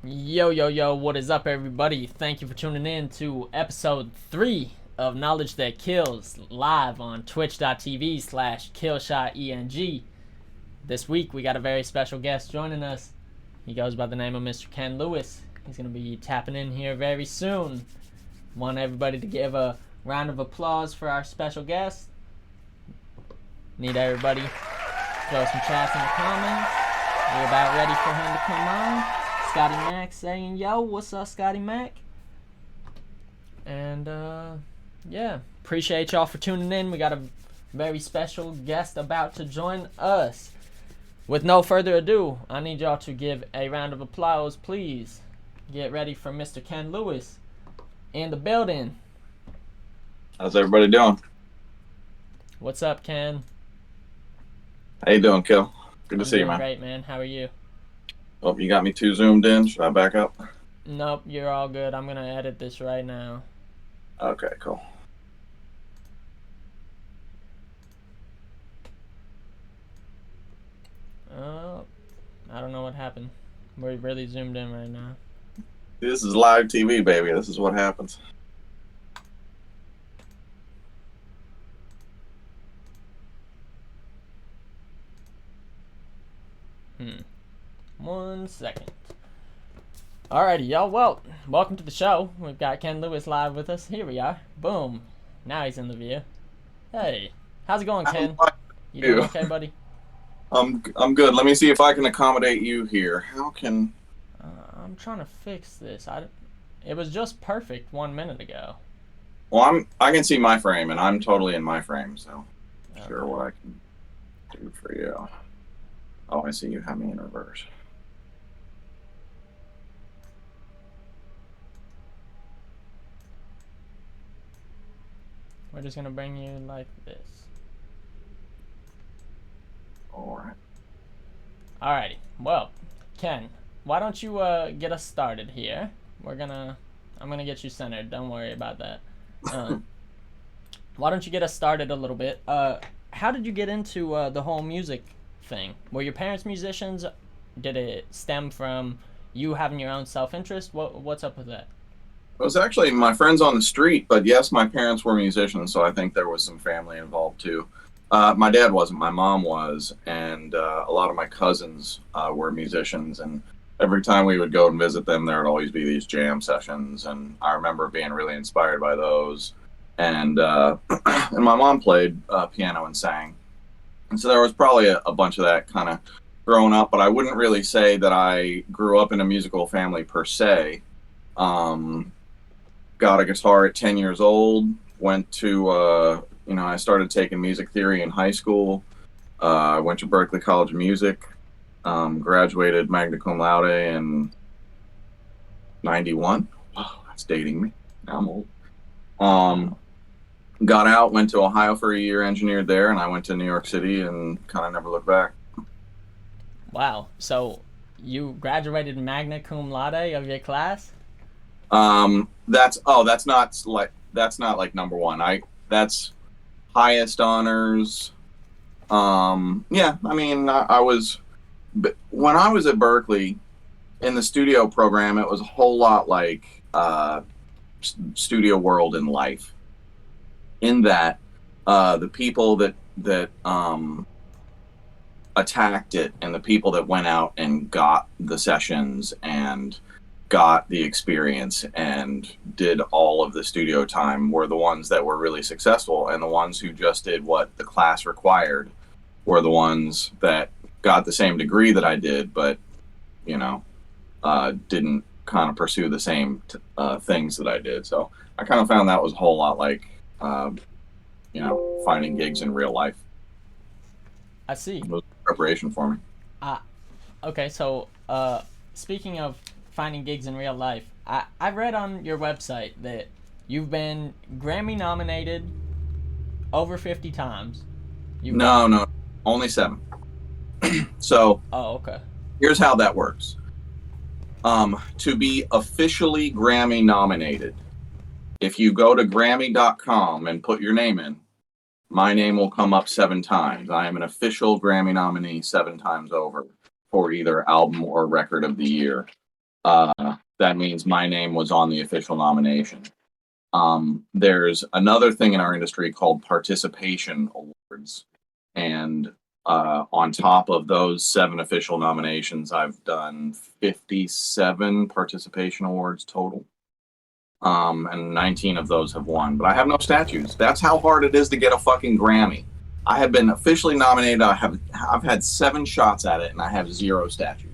Yo, yo, yo, what is up, everybody? Thank you for tuning in to episode 3 of Knowledge That Kills, live on twitch.tv/KillshotENG. This week, we got a very special guest joining us. He goes by the name of Mr. Ken Lewis. He's going to be tapping in here very soon. Want everybody to give a round of applause for our special guest. Need everybody throw some chats in the comments. We're about ready for him to come on. Scotty Mac saying, yo, what's up, Scotty Mac? And, yeah, appreciate y'all for tuning in. We got a very special guest about to join us. With no further ado, I need y'all to give a round of applause, please. Get ready for Mr. Ken Lewis in the building. How's everybody doing? What's up, Ken? How you doing, Kill? Good to I'm see you, doing man. great, man. How are you? Oh, you got me too zoomed in. Should I back up? Nope, you're all good. I'm going to edit this right now. Okay, cool. Oh, I don't know what happened. We're really zoomed in right now. This is live TV, baby. This is what happens. One second. Alrighty, y'all. Well, welcome to the show. We've got Ken Lewis live with us. Here we are. Boom. Now he's in the view. Hey, how's it going, Ken? You doing okay, buddy? I'm good. Let me see if I can accommodate you here. How can... I'm trying to fix this. It was just perfect 1 minute ago. Well, I can see my frame, and I'm totally in my frame, so Okay. sure what I can do for you. Oh, I see you have me in reverse. We're just gonna bring you like this. All right. Alrighty. Well, Ken, why don't you get us started here? I'm gonna get you centered. Don't worry about that. Why don't you get us started a little bit? How did you get into the whole music thing? Were your parents musicians? Did it stem from you having your own self-interest? What's up with that? It was actually my friends on the street, but yes, my parents were musicians, so I think there was some family involved too. My dad wasn't, my mom was, and a lot of my cousins were musicians, and every time we would go and visit them, there would always be these jam sessions, and I remember being really inspired by those. And and my mom played piano and sang, and so there was probably a bunch of that kind of growing up, but I wouldn't really say that I grew up in a musical family per se. Got a guitar at 10 years old, went to, I started taking music theory in high school. I went to Berklee College of Music, graduated magna cum laude in 91. Wow, that's dating me. Now I'm old. Got out, went to Ohio for a year, engineered there, and I went to New York City and kind of never looked back. Wow. So you graduated magna cum laude of your class? That's not like number one. That's highest honors. Yeah, I mean, I was, when I was at Berklee in the studio program, it was a whole lot like Studio World in life, in that the people that attacked it and the people that went out and got the sessions and got the experience and did all of the studio time were the ones that were really successful, and the ones who just did what the class required were the ones that got the same degree that I did, but didn't kind of pursue the same things that I did. So I kind of found that was a whole lot like finding gigs in real life. I see. It was preparation for me. Okay, so speaking of finding gigs in real life, I read on your website that you've been Grammy nominated over 50 times. No, only 7. So Oh, okay. here's how that works. To be officially Grammy nominated, if you go to Grammy.com and put your name in, my name will come up 7 times. I am an official Grammy nominee 7 times over for either album or record of the year. that means my name was on the official nomination. There's another thing in our industry called participation awards. And on top of those 7 official nominations, I've done 57 participation awards total. And 19 of those have won. But I have no statues. That's how hard it is to get a fucking Grammy. I have been officially nominated. I've had 7 shots at it, and I have 0 statues.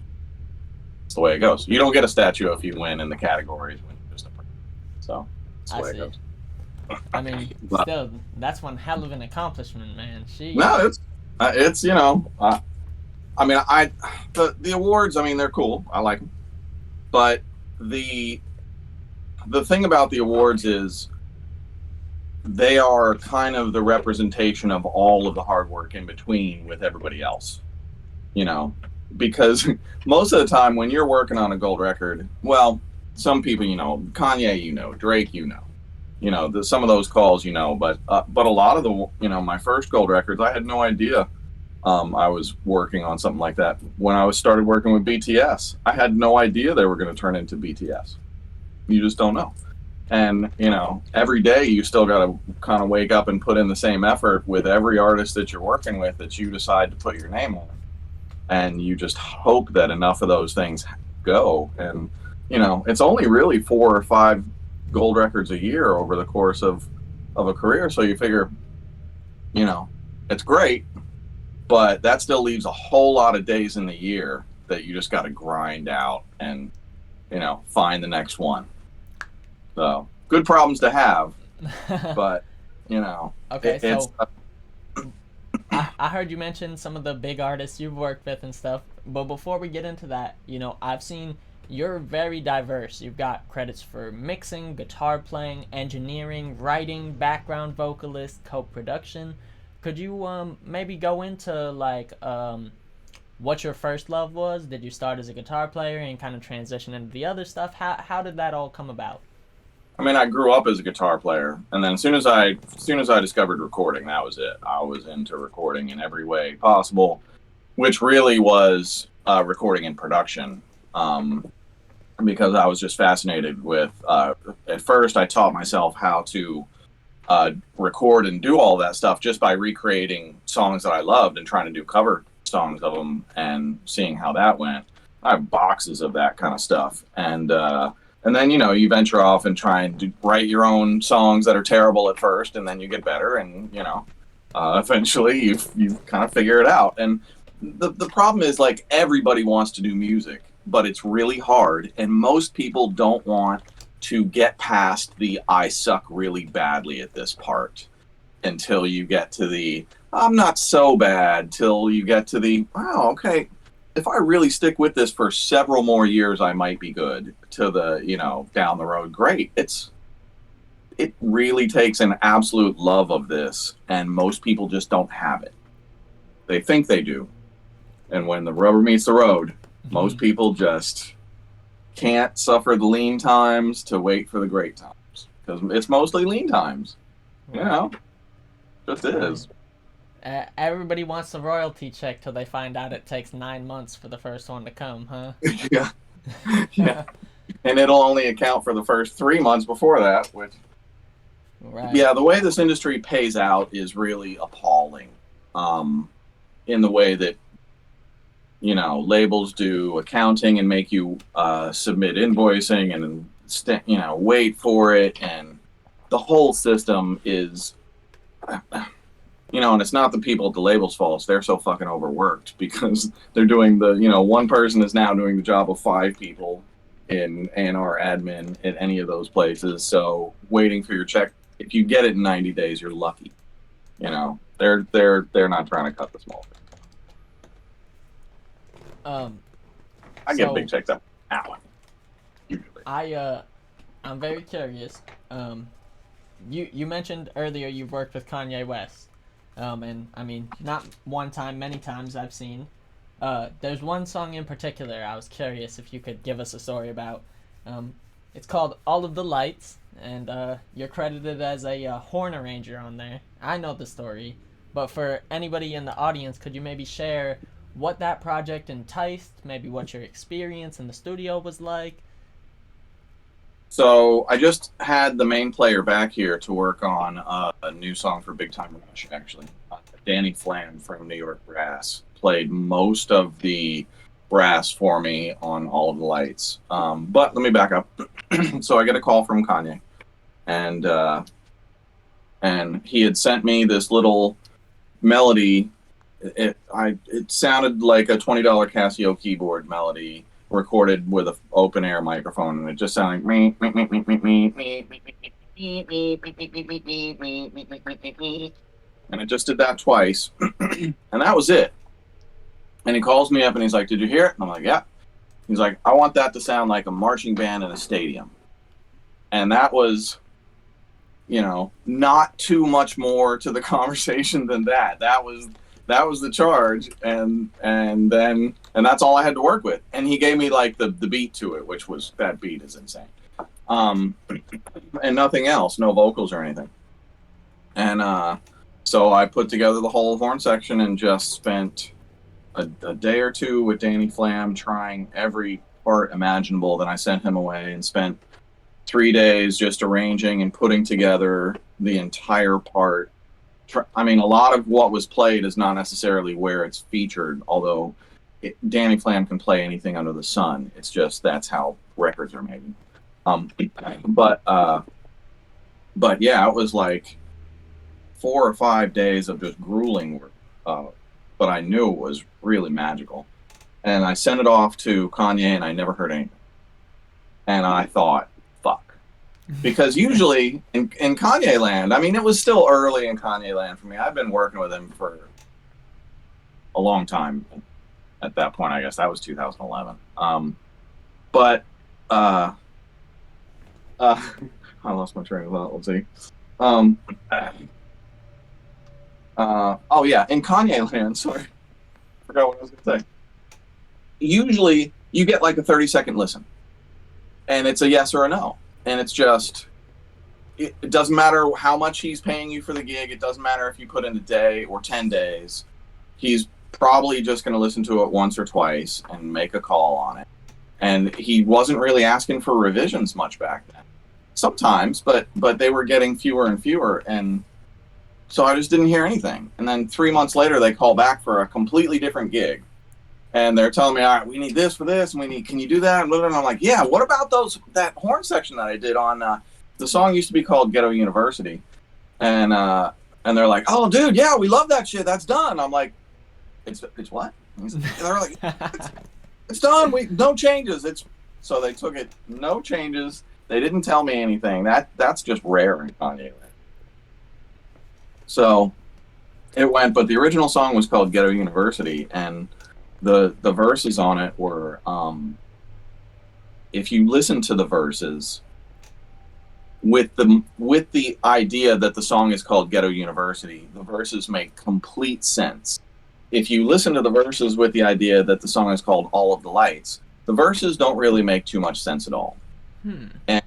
That's the way it goes. You don't get a statue if you win in the categories. When you're just a person. So that's the way it goes. I mean, still, that's one hell of an accomplishment, man. No, it's you know, I mean, the awards. I mean, they're cool. I like them, but the thing about the awards is they are kind of the representation of all of the hard work in between with everybody else. You know, because most of the time when you're working on a gold record, well, some people, you know, Kanye, you know, Drake, you know, some of those calls, you know, but a lot of the, you know, my first gold records, I had no idea I was working on something like that. When I started working with BTS, I had no idea they were going to turn into BTS. You just don't know. And, you know, every day you still got to kind of wake up and put in the same effort with every artist that you're working with that you decide to put your name on. And you just hope that enough of those things go. And, you know, it's only really 4 or 5 gold records a year over the course of a career. So you figure, you know, it's great, but that still leaves a whole lot of days in the year that you just got to grind out and, you know, find the next one. So good problems to have, but, you know. Okay, I heard you mention some of the big artists you've worked with and stuff, but before we get into that, you know, I've seen you're very diverse. You've got credits for mixing, guitar playing, engineering, writing, background vocalist, co-production. Could you maybe go into like what your first love was? Did you start as a guitar player and kind of transition into the other stuff? How did that all come about? I mean, I grew up as a guitar player, and then as soon as I discovered recording, that was it. I was into recording in every way possible, which really was recording in production, because I was just fascinated with. At first, I taught myself how to record and do all that stuff just by recreating songs that I loved and trying to do cover songs of them and seeing how that went. I have boxes of that kind of stuff, and then, you know, you venture off and try and write your own songs that are terrible at first, and then you get better, and, you know, eventually you kind of figure it out. And the problem is, like, everybody wants to do music, but it's really hard, and most people don't want to get past the I suck really badly at this part until you get to the I'm not so bad, till you get to the, wow, okay, if I really stick with this for several more years, I might be good, to the, you know, down the road. Great. It really takes an absolute love of this, and most people just don't have it. They think they do. And when the rubber meets the road, most people just can't suffer the lean times to wait for the great times. Because it's mostly lean times. You know? Just is. Everybody wants a royalty check till they find out it takes 9 months for the first one to come, huh? Yeah. Yeah. And it'll only account for the first 3 months before that, which... Right. Yeah, the way this industry pays out is really appalling. In the way that, you know, labels do accounting and make you submit invoicing and, you know, wait for it. And the whole system is... You know, and it's not the people at the label's fault. They're so fucking overworked because they're doing the, you know, one person is now doing the job of 5 people in A&R admin at any of those places. So waiting for your check, if you get it in 90 days, you're lucky. You know, they're not trying to cut the small things. I get big checks up. Ow. Usually. I'm very curious. You mentioned earlier you've worked with Kanye West. And I mean, not one time, many times I've seen. There's one song in particular I was curious if you could give us a story about. It's called All of the Lights, and you're credited as a horn arranger on there. I know the story, but for anybody in the audience, could you maybe share what that project enticed, maybe what your experience in the studio was like. So I just had the main player back here to work on a new song for Big Time Rush, actually. Danny Flam from New York Brass played most of the brass for me on All of the Lights. But let me back up. So I get a call from Kanye, and he had sent me this little melody. It sounded like a $20 Casio keyboard melody recorded with an open air microphone, and it just sounded like and it just did that twice, and that was it. And he calls me up and he's like, "Did you hear it?" And I'm like, "Yeah." He's like, "I want that to sound like a marching band in a stadium." And that was, not too much more to the conversation than that. That was the charge, and that's all I had to work with. And he gave me like the beat to it, which was, that beat is insane. And nothing else, no vocals or anything. And so I put together the whole horn section and just spent a day or two with Danny Flam trying every part imaginable. Then I sent him away and spent 3 days just arranging and putting together the entire part. I mean, a lot of what was played is not necessarily where it's featured, although Danny Flam can play anything under the sun. It's just that's how records are made. But yeah, it was like 4 or 5 days of just grueling work. But I knew it was really magical. And I sent it off to Kanye, and I never heard anything. And I thought, fuck. Because usually in Kanye land, I mean, it was still early in Kanye land for me. I've been working with him for a long time. At that point, I guess that was 2011. I lost my train of thought. Let's see. Oh yeah, in Kanye land, sorry. Forgot what I was going to say. Usually, you get like a 30-second listen. And it's a yes or a no. And it's just, it doesn't matter how much he's paying you for the gig. It doesn't matter if you put in a day or 10 days. He's probably just going to listen to it once or twice and make a call on it. And he wasn't really asking for revisions much back then. Sometimes, but they were getting fewer and fewer. And so I just didn't hear anything. And then 3 months later, they call back for a completely different gig. And they're telling me, all right, we need this for this, and can you do that? And I'm like, yeah, what about that horn section that I did on, the song used to be called Ghetto University. And they're like, oh, dude, yeah, we love that shit. That's done. I'm like, it's what? They're like, it's done. No changes. So they took it, no changes. They didn't tell me anything. That's just rare in Kanye. So it went, but the original song was called Ghetto University, and the verses on it were, if you listen to the verses with the idea that the song is called Ghetto University, the verses make complete sense. If you listen to the verses with the idea that the song is called All of the Lights, the verses don't really make too much sense at all. And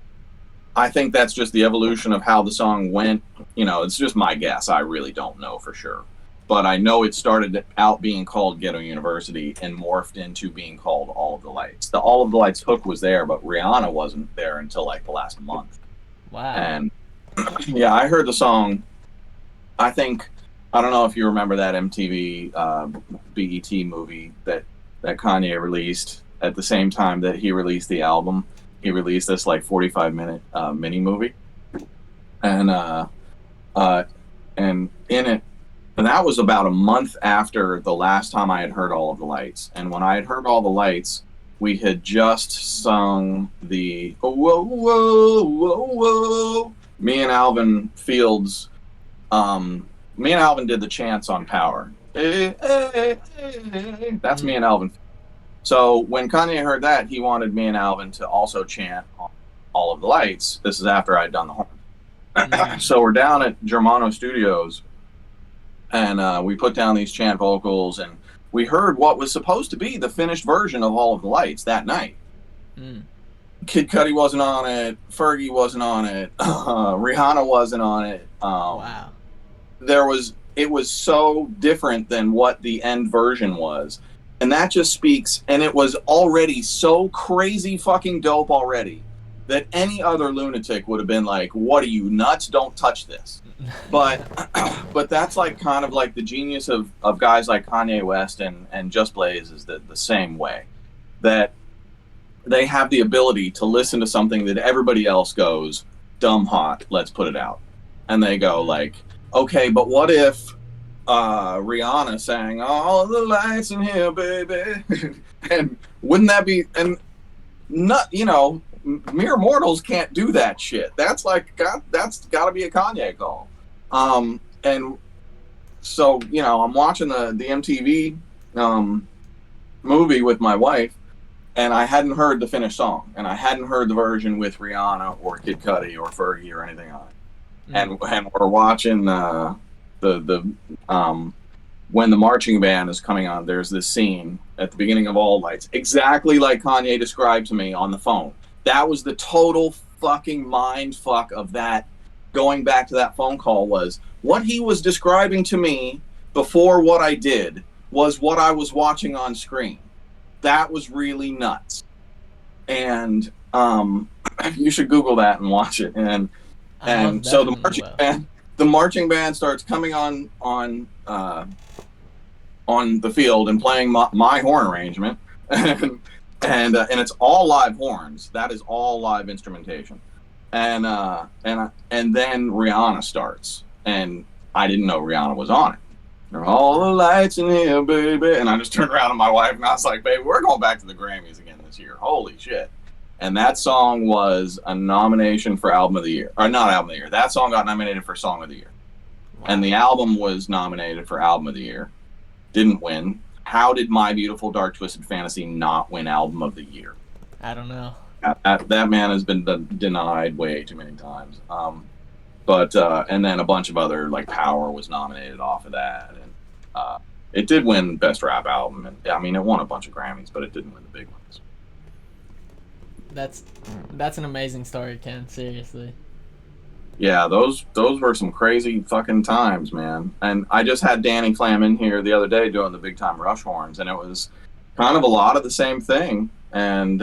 I think that's just the evolution of how the song went. It's just my guess. I really don't know for sure. But I know it started out being called Ghetto University and morphed into being called All of the Lights. The All of the Lights hook was there, but Rihanna wasn't there until like the last month. Wow. And yeah, I heard the song. I don't know if you remember that MTV BET movie that Kanye released at the same time that he released the album. He released this like 45-minute mini movie. And in it, and that was about a month after the last time I had heard All of the Lights. And when I had heard All the Lights, we had just sung the whoa, whoa, whoa, whoa. Me and Alvin Fields, me and Alvin did the chants on Power. Hey, hey, hey. That's me and Alvin. So when Kanye heard that, he wanted me and Alvin to also chant on All of the Lights. This is after I'd done the horn. So we're down at Germano Studios, and we put down these chant vocals, and we heard what was supposed to be the finished version of All of the Lights that night. Kid Cudi wasn't on it, Fergie wasn't on it, Rihanna wasn't on it. Wow. It was so different than what the end version was And that just speaks, and it was already so crazy fucking dope already that any other lunatic would have been like, what are you, nuts? Don't touch this. But but that's like kind of like the genius of guys like Kanye West and Just Blaze is the same way. That they have the ability to listen to something that everybody else goes, dumb hot, let's put it out. And they go like, okay, but what if Rihanna sang all the lights in here, baby? And wouldn't that be, and not, you know, mere mortals can't do that shit. That's like, that's got to be a Kanye call. And so, you know, I'm watching the MTV movie with my wife, and I hadn't heard the finished song, and I hadn't heard the version with Rihanna or Kid Cudi or Fergie or anything on it. And we're watching when the marching band is coming on, there's this scene at the beginning of All Lights, exactly like Kanye described to me on the phone. That was the total fucking mind fuck of that. Going back to that phone call was what he was describing to me before what I did was what I was watching on screen. That was really nuts. And you should Google that and watch it. And so the marching band starts coming on the field and playing my horn arrangement, and it's all live horns. That is all live instrumentation. And then Rihanna starts, and I didn't know Rihanna was on it. There are all the lights in here, baby. And I just turned around to my wife and I was like, baby, we're going back to the Grammys again this year. Holy shit. And that song was a nomination for Album of the Year. Or not Album of the Year. That song got nominated for Song of the Year. Wow. And the album was nominated for Album of the Year. Didn't win. How did My Beautiful Dark Twisted Fantasy not win Album of the Year? I don't know. That man has been denied way too many times. And then a bunch of other, like Power was nominated off of that. And it did win Best Rap Album. And I mean, it won a bunch of Grammys, but it didn't win the big ones. That's an amazing story, Ken. Seriously. Yeah, those were some crazy fucking times, man. And I just had Danny Flam in here the other day doing the Big Time Rush horns, and it was kind of a lot of the same thing. And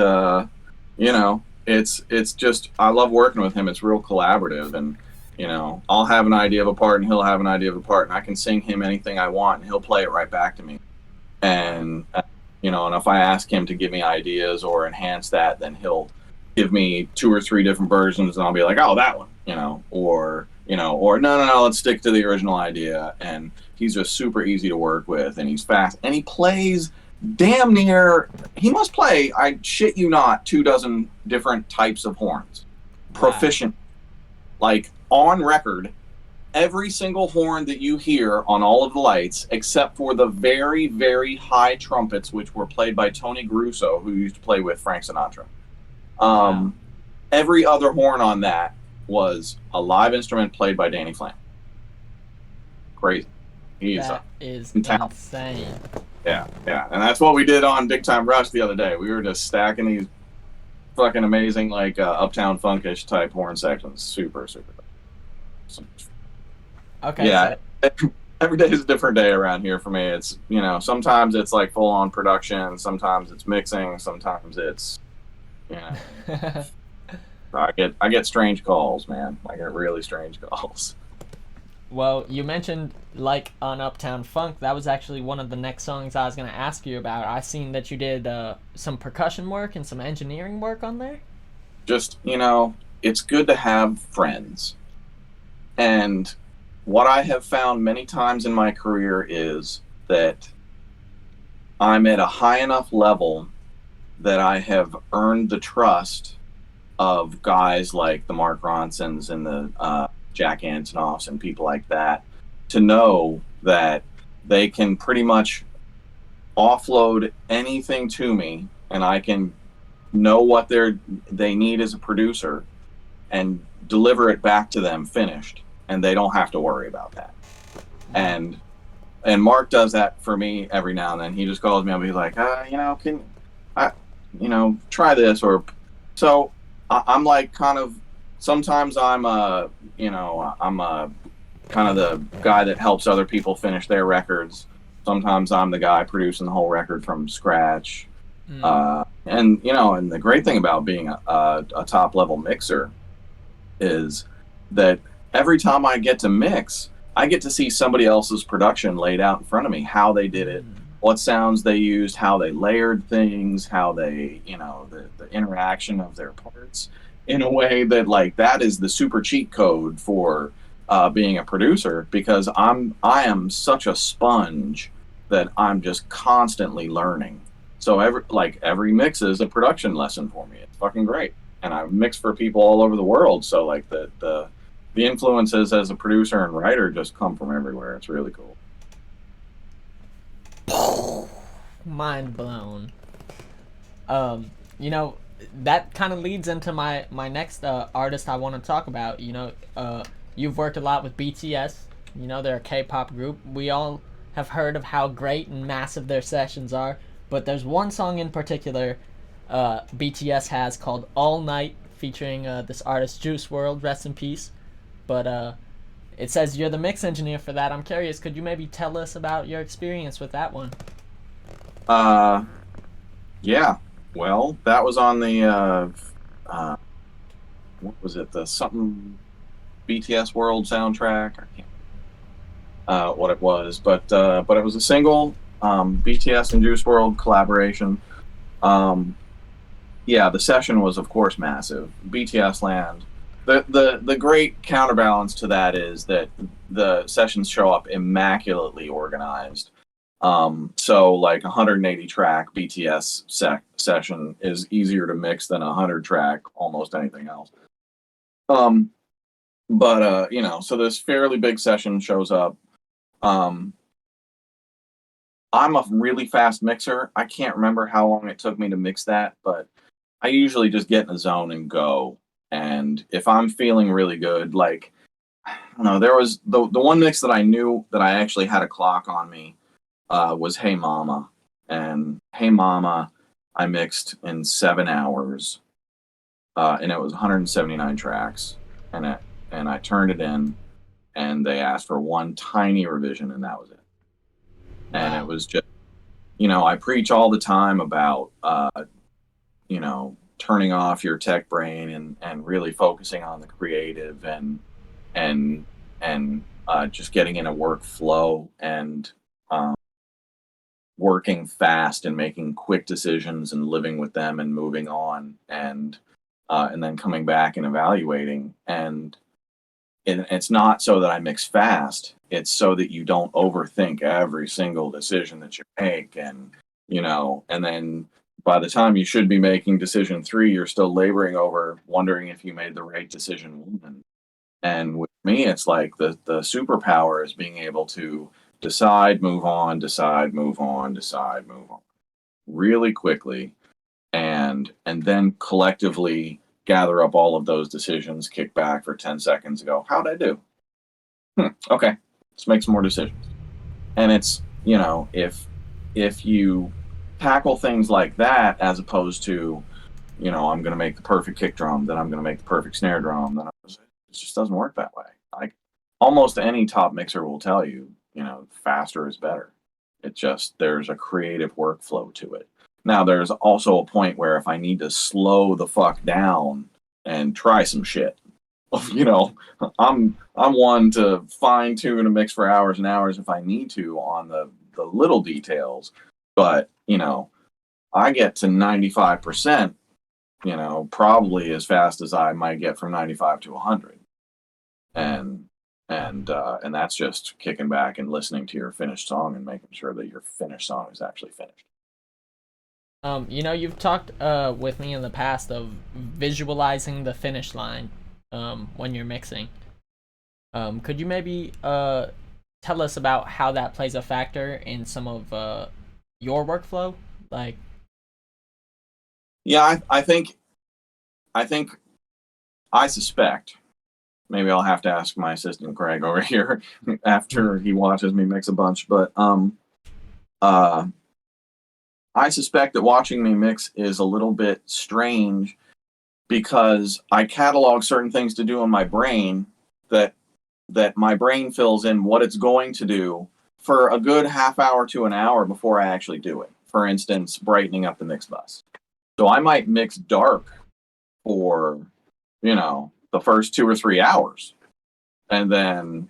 you know, it's just, I love working with him. It's real collaborative, and you know, I'll have an idea of a part and he'll have an idea of a part, and I can sing him anything I want and he'll play it right back to me. And you know, and if I ask him to give me ideas or enhance that, then he'll give me 2 or 3 different versions, and I'll be like, oh, that one, you know, or no, let's stick to the original idea. And he's just super easy to work with, and he's fast, and he plays damn near, he must play, I shit you not, 24 different types of horns. Proficient. Like, on record, every single horn that you hear on all of the lights, except for the very, very high trumpets, which were played by Tony Grusso, who used to play with Frank Sinatra. Every other horn on that was a live instrument played by Danny Flam. Crazy. That is insane. Yeah. And that's what we did on Big Time Rush the other day. We were just stacking these fucking amazing, like, Uptown Funkish type horn sections. Super. Okay. Yeah. So every day is a different day around here for me. It's, you know, sometimes it's like full on production, sometimes it's mixing, sometimes it's, you know, I get strange calls, man. I get really strange calls. Well, you mentioned, like, on Uptown Funk, that was actually one of the next songs I was going to ask you about. I seen that you did some percussion work and some engineering work on there. Just, you know, it's good to have friends. And what I have found many times in my career is that I'm at a high enough level that I have earned the trust of guys like the Mark Ronsons and the Jack Antonoffs and people like that, to know that they can pretty much offload anything to me, and I can know what they need as a producer and deliver it back to them finished, and they don't have to worry about that. And Mark does that for me every now and then. He just calls me, I'll be like, you know, can I, you know, try this, or so I'm like kind of, sometimes I'm kind of the guy that helps other people finish their records. Sometimes I'm the guy producing the whole record from scratch. Mm. And and the great thing about being a top level mixer is that every time I get to mix, I get to see somebody else's production laid out in front of me, how they did it, what sounds they used, how they layered things, how they, the interaction of their parts in a way that, like, that is the super cheat code for being a producer, because I am such a sponge that I'm just constantly learning. So every mix is a production lesson for me. It's fucking great. And I've mixed for people all over the world. So like the influences as a producer and writer just come from everywhere. It's really cool. Mind blown. Um, you know, that kind of leads into my next artist I want to talk about. You've worked a lot with BTS. They're a K-pop group. We all have heard of how great and massive their sessions are, but there's one song in particular BTS has called All Night, featuring this artist Juice World, rest in peace. But it says you're the mix engineer for that. I'm curious, could you maybe tell us about your experience with that one? Yeah. Well, that was on the what was it? The something BTS World soundtrack. I can't what it was, but it was a single BTS and Juice World collaboration. Yeah, the session was of course massive. BTS Land. The great counterbalance to that is that the sessions show up immaculately organized. So like 180 track BTS session is easier to mix than 100 track almost anything else. But so this fairly big session shows up. I'm a really fast mixer. I can't remember how long it took me to mix that, but I usually just get in the zone and go. And if I'm feeling really good, like, I don't know, there was the one mix that I knew that I actually had a clock on me was Hey Mama. And Hey Mama, I mixed in 7 hours, and it was 179 tracks. And I turned it in, and they asked for one tiny revision, and that was it. And it Wow. was just, I preach all the time about, turning off your tech brain and really focusing on the creative and just getting in a workflow and working fast and making quick decisions and living with them and moving on and then coming back and evaluating. And it's not so that I mix fast. It's so that you don't overthink every single decision that you make. And then by the time you should be making decision 3, you're still laboring over wondering if you made the right decision 1. And with me, it's like the superpower is being able to decide, move on, decide, move on, decide, move on really quickly, and then collectively gather up all of those decisions, kick back for 10 seconds, and go, how'd I do? Okay, let's make some more decisions. And it's, if you tackle things like that as opposed to, I'm going to make the perfect kick drum, then I'm going to make the perfect snare drum, it just doesn't work that way. Like almost any top mixer will tell you, faster is better. It just, there's a creative workflow to it. Now, there's also a point where if I need to slow the fuck down and try some shit, I'm one to fine tune a mix for hours and hours if I need to on the little details. But I get to 95%, probably as fast as I might get from 95 to 100, and that's just kicking back and listening to your finished song and making sure that your finished song is actually finished. You've talked with me in the past of visualizing the finish line when you're mixing. Could you maybe tell us about how that plays a factor in some of your workflow? Like, yeah, I think I suspect. Maybe I'll have to ask my assistant Greg over here after he watches me mix a bunch. But I suspect that watching me mix is a little bit strange because I catalog certain things to do in my brain that my brain fills in what it's going to do for a good half hour to an hour before I actually do it. For instance, brightening up the mix bus. So I might mix dark for, the first 2 or 3 hours. And then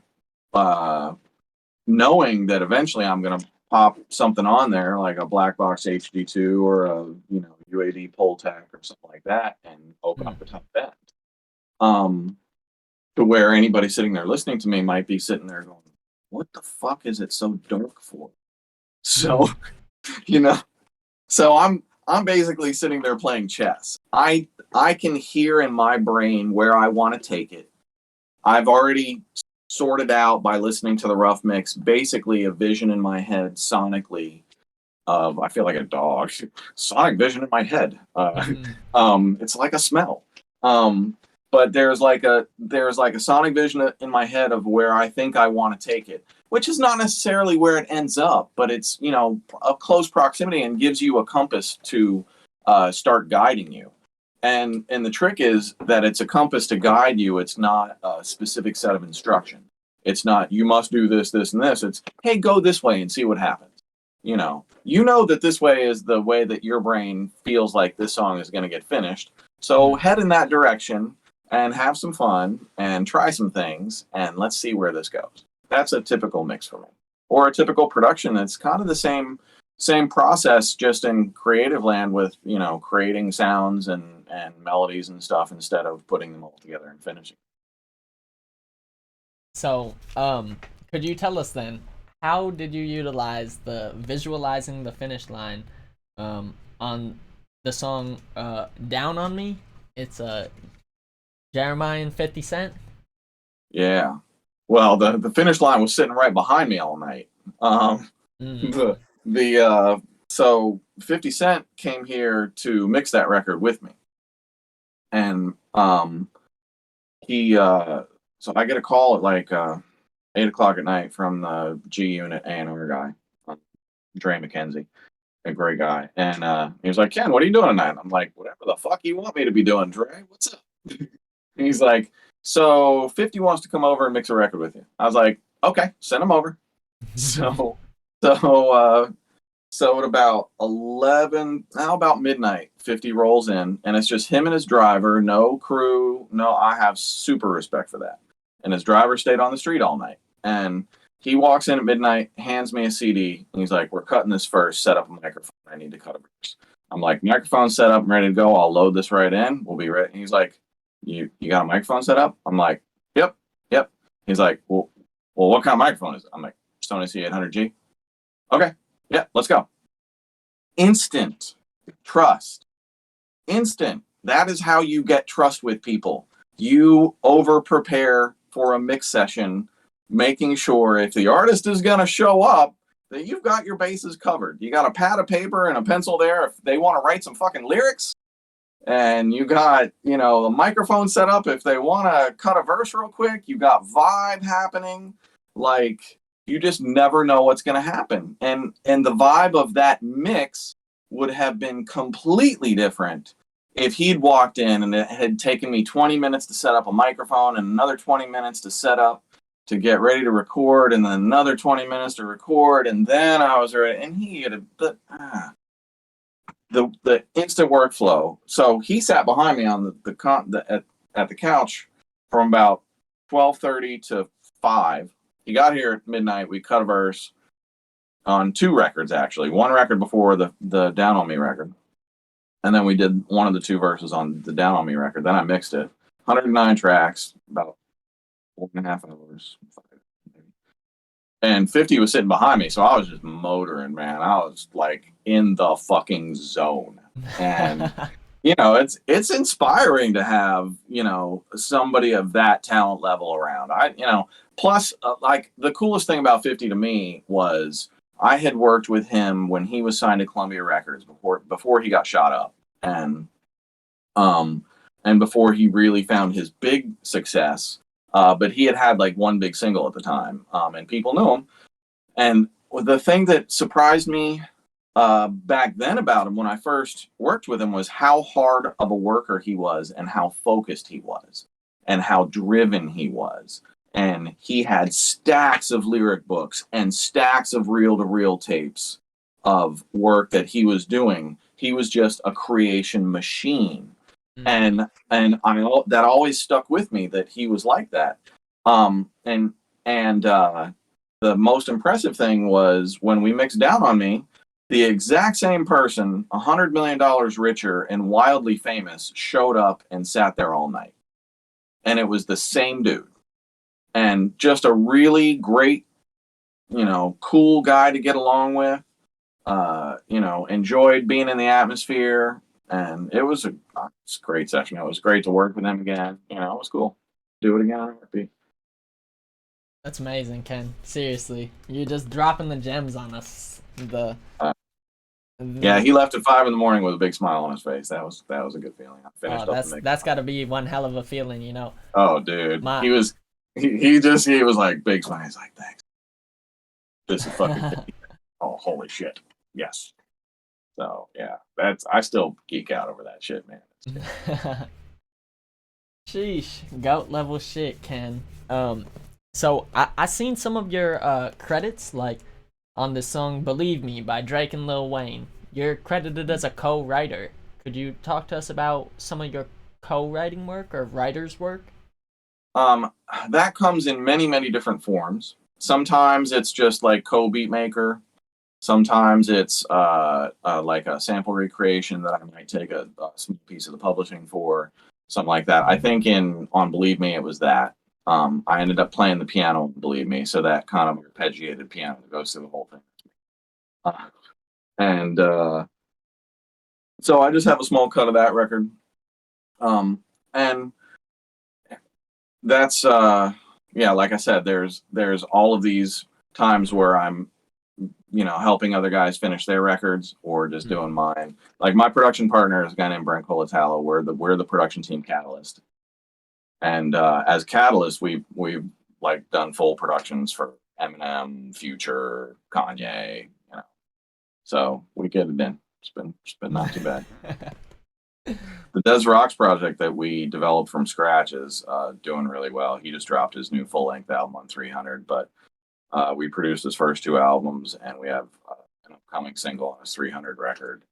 knowing that eventually I'm going to pop something on there like a black box HD2 or a, UAD Pultec or something like that and open up the top end. To where anybody sitting there listening to me might be sitting there going, what the fuck is it so dark for? So, so I'm basically sitting there playing chess. I can hear in my brain where I want to take it. I've already sorted out by listening to the rough mix, basically a vision in my head sonically of, I feel like a dog, sonic vision in my head. It's like a smell. But there's like a sonic vision in my head of where I think I want to take it, which is not necessarily where it ends up, but it's, a close proximity and gives you a compass to start guiding you. And the trick is that it's a compass to guide you. It's not a specific set of instruction. It's not, you must do this, this, and this. It's, hey, go this way and see what happens. You know that this way is the way that your brain feels like this song is going to get finished. So head in that direction and have some fun and try some things and let's see where this goes. That's a typical mix for me. Or a typical production that's kind of the same process, just in creative land with, creating sounds and melodies and stuff instead of putting them all together and finishing. So, could you tell us then, how did you utilize the visualizing the finish line on the song Down on Me? It's Jeremiah and 50 Cent. Yeah. Well, the finish line was sitting right behind me all night. So 50 Cent came here to mix that record with me. And so I get a call at like 8 o'clock at night from the G Unit A&R guy, Dre McKenzie, a great guy. And he was like, Ken, what are you doing tonight? I'm like, whatever the fuck you want me to be doing, Dre. What's up? He's like, so 50 wants to come over and mix a record with you. I was like, okay, send him over. So at about midnight, 50 rolls in, and it's just him and his driver, no crew. No, I have super respect for that. And his driver stayed on the street all night. And he walks in at midnight, hands me a CD, and he's like, we're cutting this first, set up a microphone. I need to cut a verse. I'm like, microphone set up, I'm ready to go. I'll load this right in. We'll be ready. And he's like, you got a microphone set up? I'm like, yep. He's like, well, what kind of microphone is it? I'm like, Sony C800G. Okay, yeah, let's go. Instant trust. Instant. That is how you get trust with people. You over prepare for a mix session, making sure if the artist is going to show up, that you've got your bases covered. You got a pad of paper and a pencil there if they want to write some fucking lyrics. And you got, the microphone set up if they want to cut a verse real quick. You got vibe happening. Like, you just never know what's going to happen. And the vibe of that mix would have been completely different if he'd walked in and it had taken me 20 minutes to set up a microphone and another 20 minutes to set up to get ready to record and then another 20 minutes to record and then I was ready. And he had the instant workflow. So he sat behind me on at the couch from about 12:30 to 5. He got here at midnight. We cut a verse on 2 records, actually. 1 record before the Down on Me record. And then we did one of the 2 verses on the Down on Me record. Then I mixed it. 109 tracks, about 4.5 hours. And 50 was sitting behind me, so I was just motoring, man. I was like in the fucking zone. And it's inspiring to have, somebody of that talent level around. Plus, like, the coolest thing about 50 to me was I had worked with him when he was signed to Columbia Records before he got shot up. And before he really found his big success. But he had like 1 big single at the time, and people knew him. And the thing that surprised me back then about him when I first worked with him was how hard of a worker he was and how focused he was and how driven he was. and he had stacks of lyric books and stacks of reel-to-reel tapes of work that he was doing. He was just a creation machine. And that always stuck with me, that he was like that. And the most impressive thing was when we mixed Down on Me, the exact same person, $100 million richer and wildly famous, showed up and sat there all night. And it was the same dude. And just a really great, cool guy to get along with. Enjoyed being in the atmosphere. And it was a great session. It was great to work with him again. It was cool. Do it again. That's amazing, Ken. Seriously, you're just dropping the gems on us. Yeah, he left at 5 a.m. with a big smile on his face. That was a good feeling. I finished that's got to be one hell of a feeling, Oh, dude, he was like big smile. He's like, thanks. This is fucking. Oh, holy shit! Yes. So yeah, I still geek out over that shit, man. Sheesh, goat level shit, Ken. So I seen some of your credits, like on the song "Believe Me" by Drake and Lil Wayne. You're credited as a co-writer. Could you talk to us about some of your co-writing work or writer's work? That comes in many, many different forms. Sometimes it's just like co-beat maker. Sometimes it's like a sample recreation that I might take a small piece of the publishing for, something like that. I think on Believe Me, it was that. I ended up playing the piano, Believe Me, so that kind of arpeggiated piano that goes through the whole thing. So I just have a small cut of that record. And that's, like I said, there's all of these times where I'm, helping other guys finish their records or just doing mine. Like my production partner is a guy named Brent Colatalo. We're the production team Catalyst. And as Catalyst, we've like done full productions for Eminem, Future, Kanye, So we get it in. It's been not too bad. The Des Rocks project that we developed from scratch is doing really well. He just dropped his new full-length album on 300, but we produced his first 2 albums, and we have an upcoming single on his 300 record.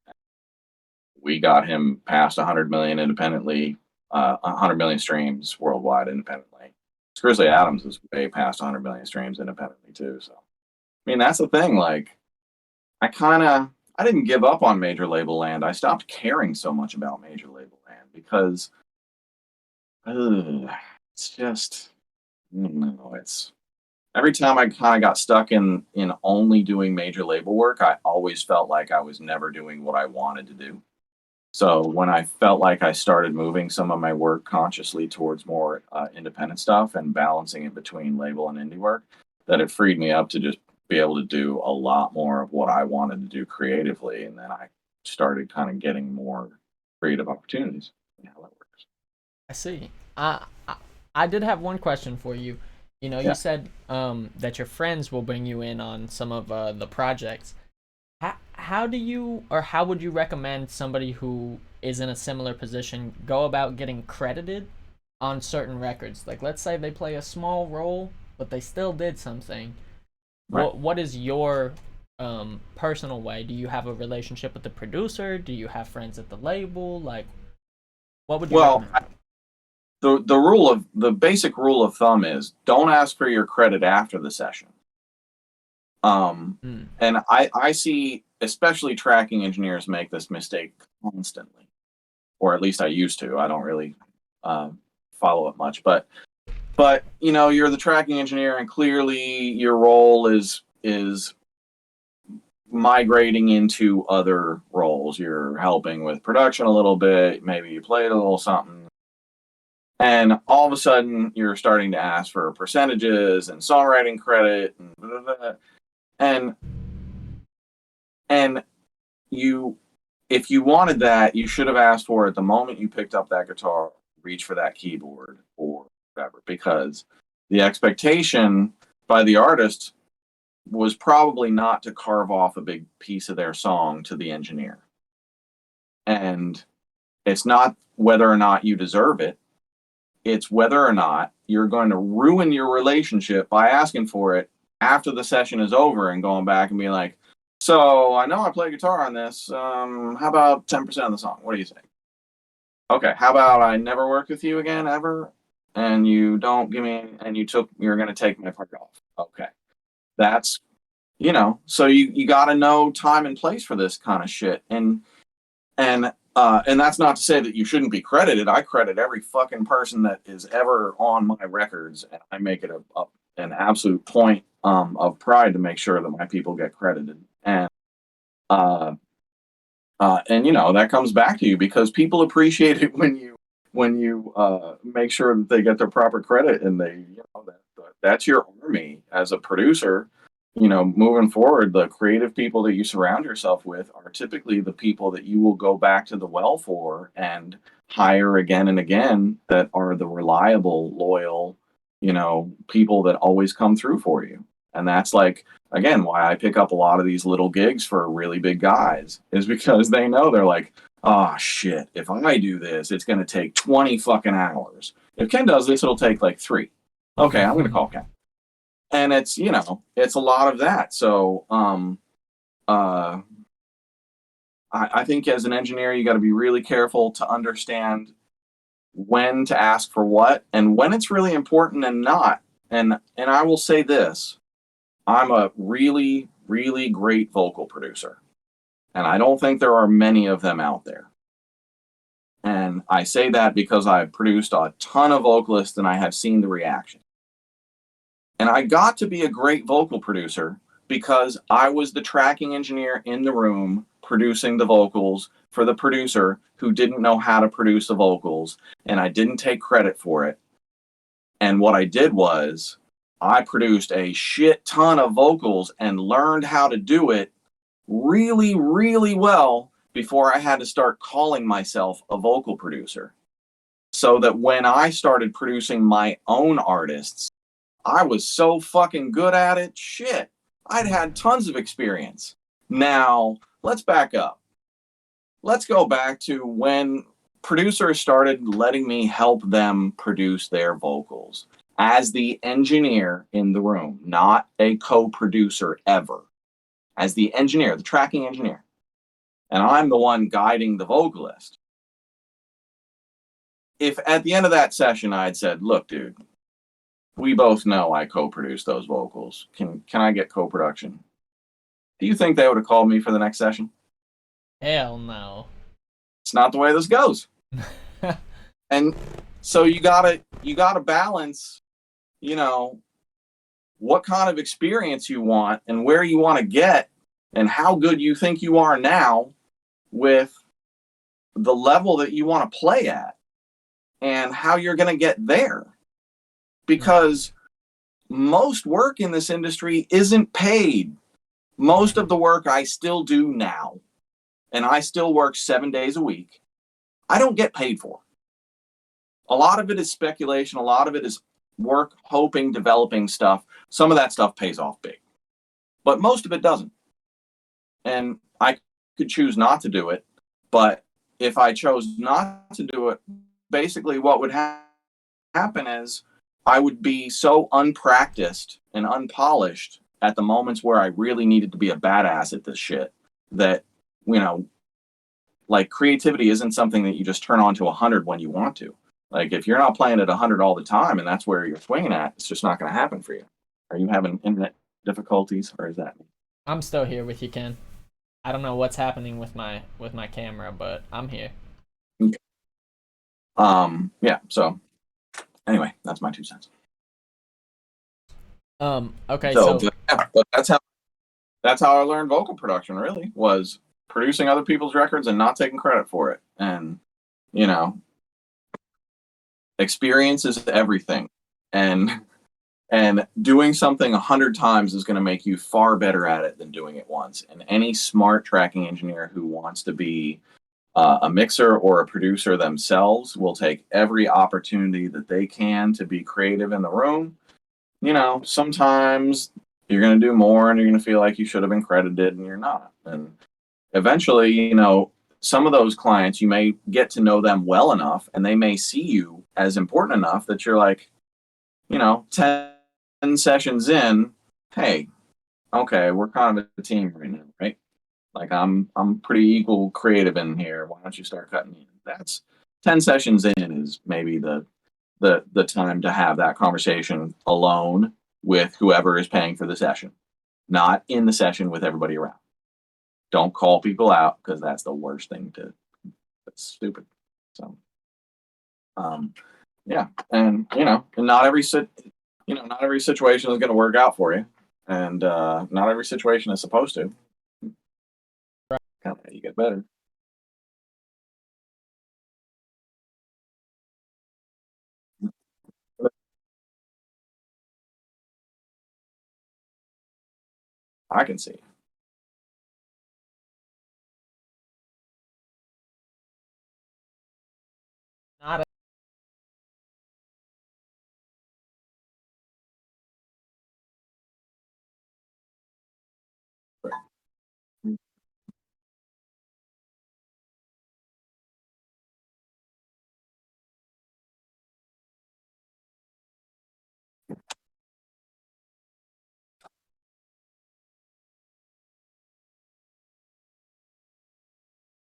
We got him past 100 million independently, 100 million streams worldwide independently. Grizzly Adams is way past 100 million streams independently too. So, I mean, that's the thing. Like, I didn't give up on major label land. I stopped caring so much about major label land because it's just, it's every time I kind of got stuck in only doing major label work, I always felt like I was never doing what I wanted to do. So when I felt like I started moving some of my work consciously towards more independent stuff and balancing it between label and indie work, that it freed me up to just be able to do a lot more of what I wanted to do creatively. And then I started kind of getting more creative opportunities. How that works. I see. I did have one question for you. You said that your friends will bring you in on some of the projects. How would you recommend somebody who is in a similar position go about getting credited on certain records? Like, let's say they play a small role, but they still did something. Right. What is your personal way? Do you have a relationship with the producer? Do you have friends at the label? Like, what would you recommend? The basic rule of thumb is don't ask for your credit after the session. And I see especially tracking engineers make this mistake constantly, or at least I used to. I don't really follow it much, but you're the tracking engineer, and clearly your role is migrating into other roles. You're helping with production a little bit, maybe you played a little something, and all of a sudden you're starting to ask for percentages and songwriting credit and blah, blah, blah. And if you wanted that, you should have asked for it the moment you picked up that guitar, reach for that keyboard or whatever, because the expectation by the artist was probably not to carve off a big piece of their song to the engineer. And it's not whether or not you deserve it. It's whether or not you're going to ruin your relationship by asking for it after the session is over and going back and being like, so I know I play guitar on this. How about 10% of the song? What do you think? Okay, how about I never work with you again ever, and you don't give me, and you're going to take my part off. Okay, that's, so you got to know time and place for this kind of shit, and that's not to say that you shouldn't be credited. I credit every fucking person that is ever on my records, and I make it an absolute point of pride to make sure that my people get credited, and that comes back to you because people appreciate it when you make sure that they get their proper credit, and that's your army as a producer. Moving forward, the creative people that you surround yourself with are typically the people that you will go back to the well for and hire again and again, that are the reliable, loyal, people that always come through for you. And that's like, again, why I pick up a lot of these little gigs for really big guys, is because they know, they're like, oh shit, if I do this, it's going to take 20 fucking hours. If Ken does this, it'll take like 3. Okay, I'm going to call Ken. And it's, it's a lot of that. So, I think as an engineer, you got to be really careful to understand when to ask for what and when it's really important and not. And I will say this, I'm a really, really great vocal producer, and I don't think there are many of them out there. And I say that because I've produced a ton of vocalists and I have seen the reaction. And I got to be a great vocal producer because I was the tracking engineer in the room producing the vocals for the producer who didn't know how to produce the vocals, and I didn't take credit for it. And what I did was I produced a shit ton of vocals and learned how to do it really, really well before I had to start calling myself a vocal producer. So that when I started producing my own artists, I was so fucking good at it. Shit, I'd had tons of experience. Now, let's back up. Let's go back to when producers started letting me help them produce their vocals as the engineer in the room, not a co-producer ever. As the engineer, the tracking engineer. And I'm the one guiding the vocalist. If at the end of that session I had said, look, dude, we both know I co-produced those vocals. Can I get co-production? Do you think they would have called me for the next session? Hell no. It's not the way this goes. And so you gotta balance, what kind of experience you want and where you want to get and how good you think you are now with the level that you want to play at and how you're going to get there. Because most work in this industry isn't paid. Most of the work I still do now, and I still work 7 days a week, I don't get paid for. A lot of it is speculation. A lot of it is work, hoping, developing stuff. Some of that stuff pays off big, but most of it doesn't. And I could choose not to do it, but if I chose not to do it, basically what would happen is I would be so unpracticed and unpolished at the moments where I really needed to be a badass at this shit that, like, creativity isn't something that you just turn on to 100 when you want to. Like, if you're not playing at 100 all the time and that's where you're swinging at, it's just not going to happen for you. Are you having internet difficulties, or is that me? I'm still here with you, Ken. I don't know what's happening with my camera, but I'm here. Okay. Yeah, so anyway, that's my 2 cents. Okay, but that's how I learned vocal production, really, was producing other people's records and not taking credit for it. And, experience is everything. And doing something 100 times is going to make you far better at it than doing it once. And any smart tracking engineer who wants to be a mixer or a producer themselves will take every opportunity that they can to be creative in the room. Sometimes you're going to do more and you're going to feel like you should have been credited and you're not. And eventually, some of those clients, you may get to know them well enough and they may see you as important enough that you're like, 10 sessions in, hey, okay, we're kind of a team right now, right? Like I'm pretty equal creative in here. Why don't you start cutting in? That's 10 sessions in is maybe the time to have that conversation alone with whoever is paying for the session, not in the session with everybody around. Don't call people out because that's the worst thing to. That's stupid. So, um, yeah, and not every not every situation is going to work out for you, and not every situation is supposed to. Kind of you get better. I can see. Not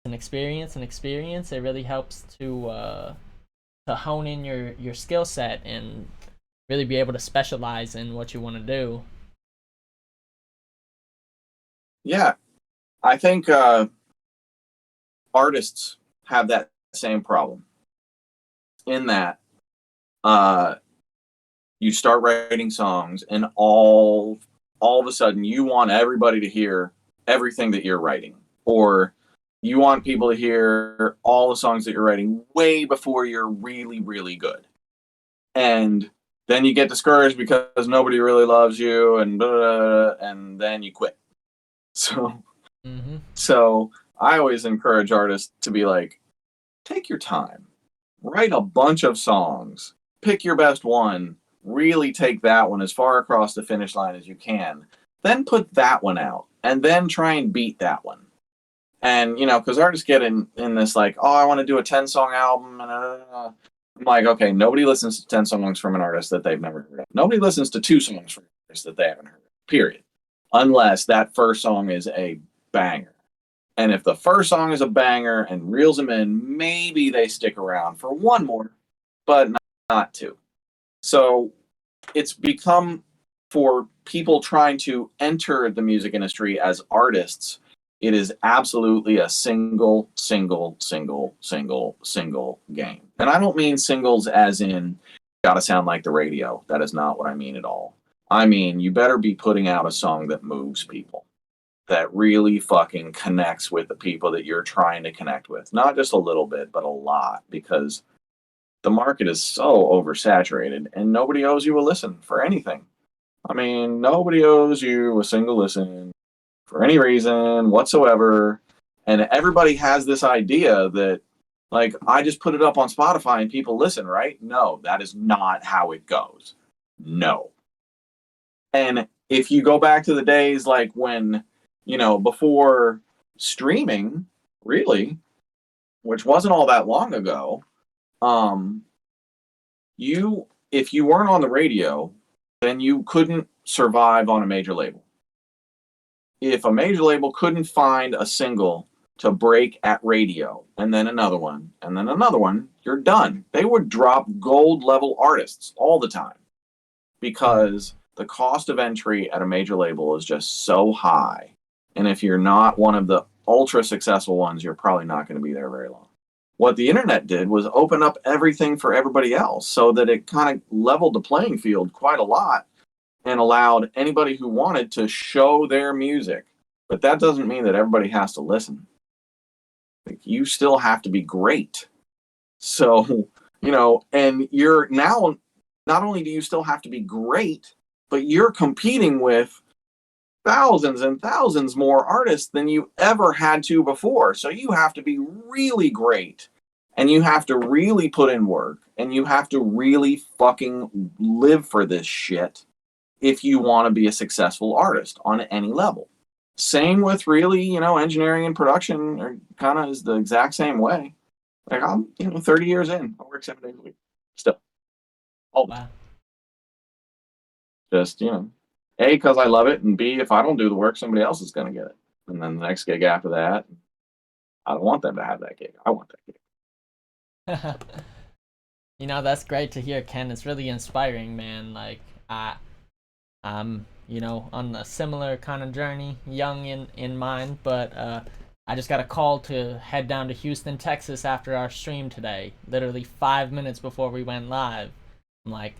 an experience. It really helps to hone in your skill set and really be able to specialize in what you want to do. Yeah, I think artists have that same problem in that uh, you start writing songs and all of a sudden you want everybody to hear everything that you're writing, or you want people to hear all the songs that you're writing way before you're really really good, and then you get discouraged because nobody really loves you, and blah, blah, blah, and then you quit. So Mm-hmm. so I always encourage artists to be like, take your time, write a bunch of songs, pick your best one, really take that one as far across the finish line as you can, then put that one out, and then try and beat that one. And because artists get in this like, oh, I want to do a 10-song album, and I'm like, okay, nobody listens to 10 songs from an artist that they've never heard of. Nobody listens to 2 songs from an artist that they haven't heard of. Period. Unless that first song is a banger. And if the first song is a banger and reels them in, maybe they stick around for one more, but not two. So it's become, for people trying to enter the music industry as artists, it is absolutely a single game. And I don't mean singles as in gotta sound like the radio. That is not what I mean at all. I mean, you better be putting out a song that moves people, that really fucking connects with the people that you're trying to connect with. Not just a little bit, but a lot, because the market is so oversaturated and nobody owes you a listen for anything. I mean, nobody owes you a single listen for any reason whatsoever. And everybody has this idea that, like, I just put it up on Spotify and people listen, right? No, that is not how it goes. No. And if you go back to the days like when, before streaming, really, which wasn't all that long ago, um, if you weren't on the radio, then you couldn't survive on a major label. If a major label couldn't find a single to break at radio, and then another one, and then another one, you're done. They would drop gold level artists all the time because the cost of entry at a major label is just so high. And if you're not one of the ultra successful ones, you're probably not going to be there very long. What the internet did was open up everything for everybody else so that it kind of leveled the playing field quite a lot and allowed anybody who wanted to show their music. But that doesn't mean that everybody has to listen. Like, you still have to be great. So, and you're now, not only do you still have to be great, but you're competing with thousands and thousands more artists than you ever had to before. So you have to be really great, and you have to really put in work, and you have to really fucking live for this shit if you want to be a successful artist on any level. Same with really, engineering and production are kind of is the exact same way. Like, I'm, 30 years in, I work 7 days a week still, all the time. Wow. Just, A, because I love it, and B, if I don't do the work, somebody else is going to get it. And then the next gig after that, I don't want them to have that gig. I want that gig. That's great to hear, Ken. It's really inspiring, man. Like, I'm, on a similar kind of journey, young in mind, but I just got a call to head down to Houston, Texas after our stream today, literally 5 minutes before we went live. I'm like,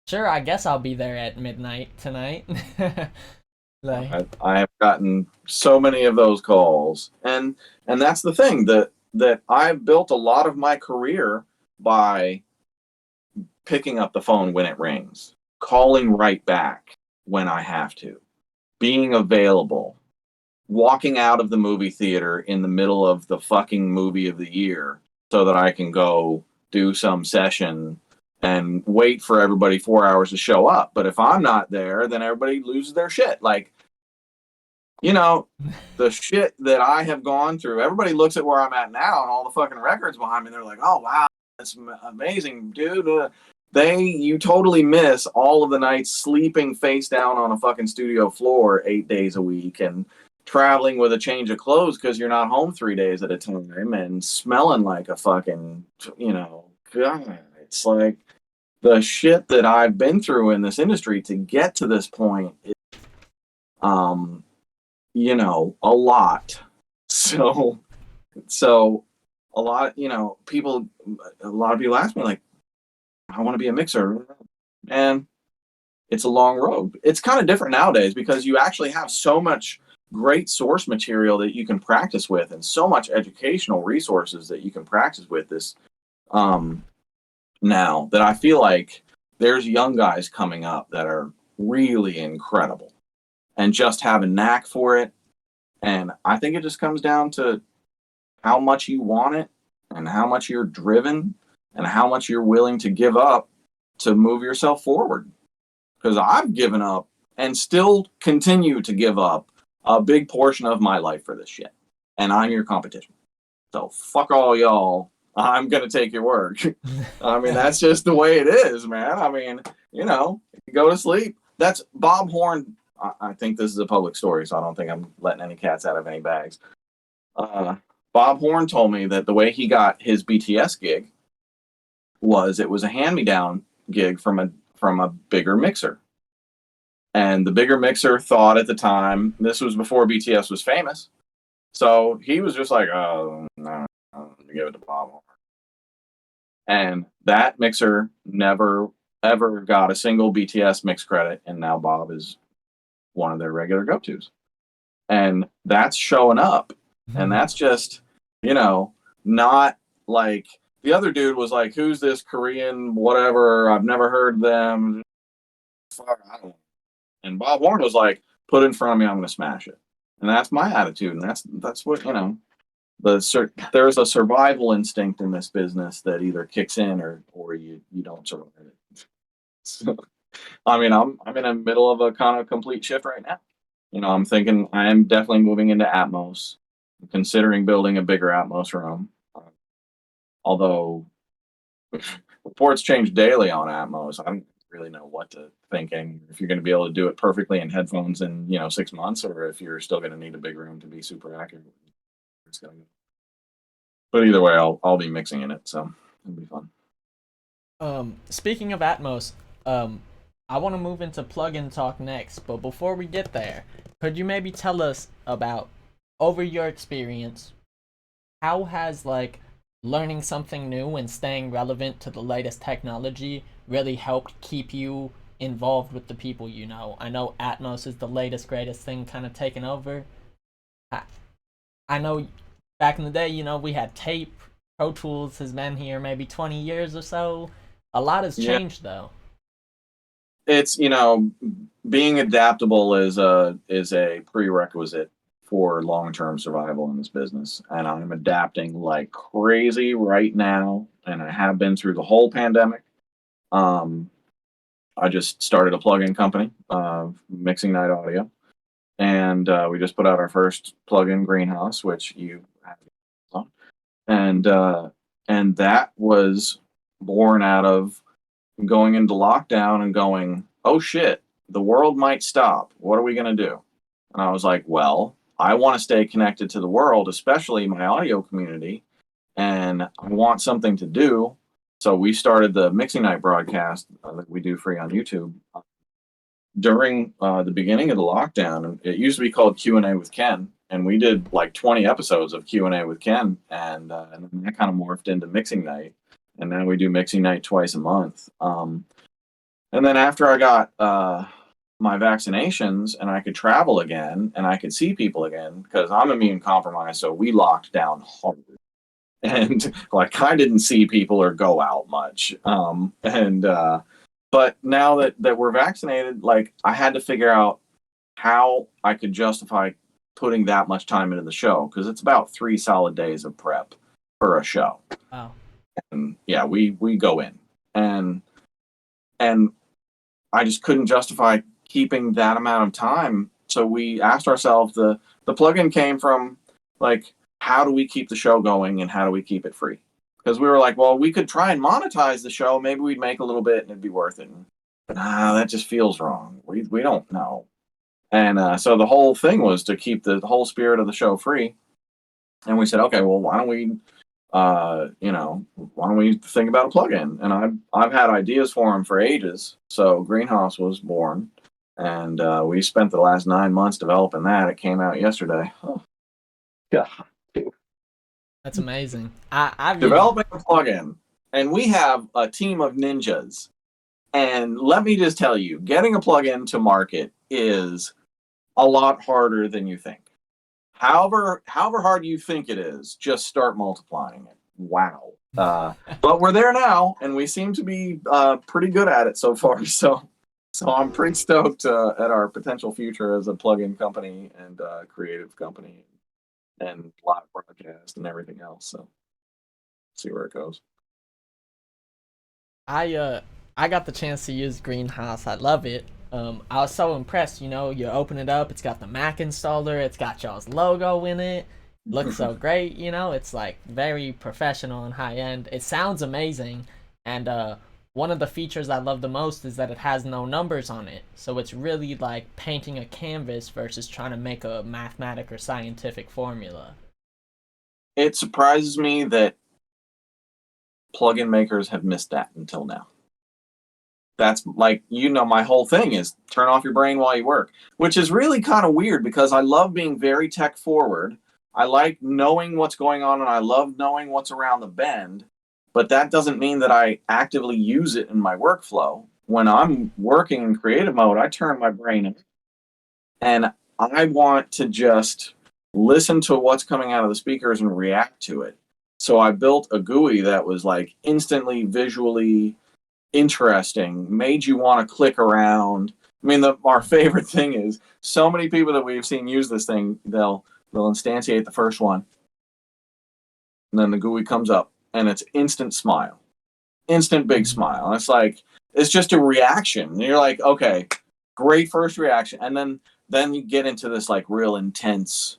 sure, I guess I'll be there at midnight tonight. I have gotten so many of those calls, and that's the thing, that I've built a lot of my career by picking up the phone when it rings, calling right back when I have to, being available, walking out of the movie theater in the middle of the fucking movie of the year so that I can go do some session and wait for everybody 4 hours to show up. But if I'm not there, then everybody loses their shit. Like, the shit that I have gone through, everybody looks at where I'm at now and all the fucking records behind me. They're like, oh, wow, that's amazing, dude. You totally miss all of the nights sleeping face down on a fucking studio floor 8 days a week and traveling with a change of clothes because you're not home 3 days at a time and smelling like a fucking, God, it's like the shit that I've been through in this industry to get to this point is, a lot. So a lot, a lot of people ask me, like, I want to be a mixer, and it's a long road. It's kind of different nowadays because you actually have so much great source material that you can practice with, and so much educational resources that you can practice with this now, that I feel like there's young guys coming up that are really incredible and just have a knack for it. And I think it just comes down to how much you want it and how much you're driven and how much you're willing to give up to move yourself forward. Because I've given up and still continue to give up a big portion of my life for this shit. And I'm your competition. So fuck all y'all. I'm going to take your work. I mean, that's just the way it is, man. I mean, go to sleep. That's Bob Horn. I think this is a public story, so I don't think I'm letting any cats out of any bags. Bob Horn told me that the way he got his BTS gig was it was a hand-me-down gig from a bigger mixer. And the bigger mixer thought at the time, this was before BTS was famous, so he was just like, oh, no, give it to Bob Horn. And that mixer never, ever got a single BTS mix credit, and now Bob is one of their regular go-tos. And that's showing up. And that's just, not like the other dude was like, who's this Korean whatever, I've never heard them. Fuck, I don't know. And Bob Horn was like, put it in front of me, I'm going to smash it. And that's my attitude. And that's what, there's a survival instinct in this business that either kicks in or you don't survive it. So, I mean, I'm in the middle of a kind of complete shift right now. I'm thinking I am definitely moving into Atmos. I'm considering building a bigger Atmos room. Although reports change daily on Atmos, I don't really know what to think. And if you're going to be able to do it perfectly in headphones in 6 months, or if you're still going to need a big room to be super accurate. It's going to go. But either way, I'll be mixing in it, so it'll be fun. Speaking of Atmos, I want to move into plugin talk next, but before we get there, could you maybe tell us about, over your experience, how has learning something new and staying relevant to the latest technology really helped keep you involved with the people you know? I know Atmos is the latest, greatest thing kind of taken over. I know back in the day, we had tape. Pro Tools has been here maybe 20 years or so. A lot has changed, though. It's, being adaptable is a prerequisite for long-term survival in this business. And I'm adapting like crazy right now. And I have been through the whole pandemic. I just started a plug-in company, Mixing Night Audio. And we just put out our first plug-in greenhouse, which you have on. And that was born out of going into lockdown and going, oh shit, the world might stop. What are we going to do? And I was like, well, I want to stay connected to the world, especially my audio community, and I want something to do. So we started the Mixing Night broadcast that we do free on YouTube during the beginning of the lockdown. It used to be called Q&A with Ken, and we did like 20 episodes of Q&A with Ken, and then that kind of morphed into Mixing Night, and now we do Mixing Night twice a month. And then after I got my vaccinations and I could travel again and I could see people again, because I'm immune compromised, so we locked down hard. And like I didn't see people or go out much. But now that we're vaccinated, like I had to figure out how I could justify putting that much time into the show, because it's about 3 solid days of prep for a show. Wow. And yeah, we go in and I just couldn't justify keeping that amount of time. So we asked ourselves, the plugin came from like, how do we keep the show going and how do we keep it free? Because we were like, well, we could try and monetize the show. Maybe we'd make a little bit and it'd be worth it. But that just feels wrong. We don't know. And so the whole thing was to keep the whole spirit of the show free. And we said, okay, well, why don't we think about a plugin? And I've had ideas for them for ages. So Greenhouse was born, and we spent the last 9 months developing that. It came out yesterday. Oh, yeah. That's amazing. I've Developing a plugin, and we have a team of ninjas. And let me just tell you, getting a plugin to market is a lot harder than you think. However hard you think it is, just start multiplying it. Wow. But we're there now, and we seem to be pretty good at it so far. So I'm pretty stoked at our potential future as a plugin company and creative company and live broadcast and everything else. So see where it goes. I got the chance to use Greenhouse. I love it. I was so impressed. You open it up, it's got the Mac installer, it's got y'all's logo in it. Looks so great. It's like very professional and high end. It sounds amazing. And one of the features I love the most is that it has no numbers on it. So it's really like painting a canvas versus trying to make a mathematic or scientific formula. It surprises me that plugin makers have missed that until now. That's like, my whole thing is turn off your brain while you work, which is really kind of weird because I love being very tech forward. I like knowing what's going on and I love knowing what's around the bend, but that doesn't mean that I actively use it in my workflow. When I'm working in creative mode, I turn my brain in and I want to just listen to what's coming out of the speakers and react to it. So I built a GUI that was like instantly visually interesting, made you want to click around. I mean, our favorite thing is so many people that we've seen use this thing, they'll instantiate the first one, and then the GUI comes up, and it's instant smile, instant big smile. And it's like, it's just a reaction. And you're like, okay, great first reaction. And then you get into this like real intense,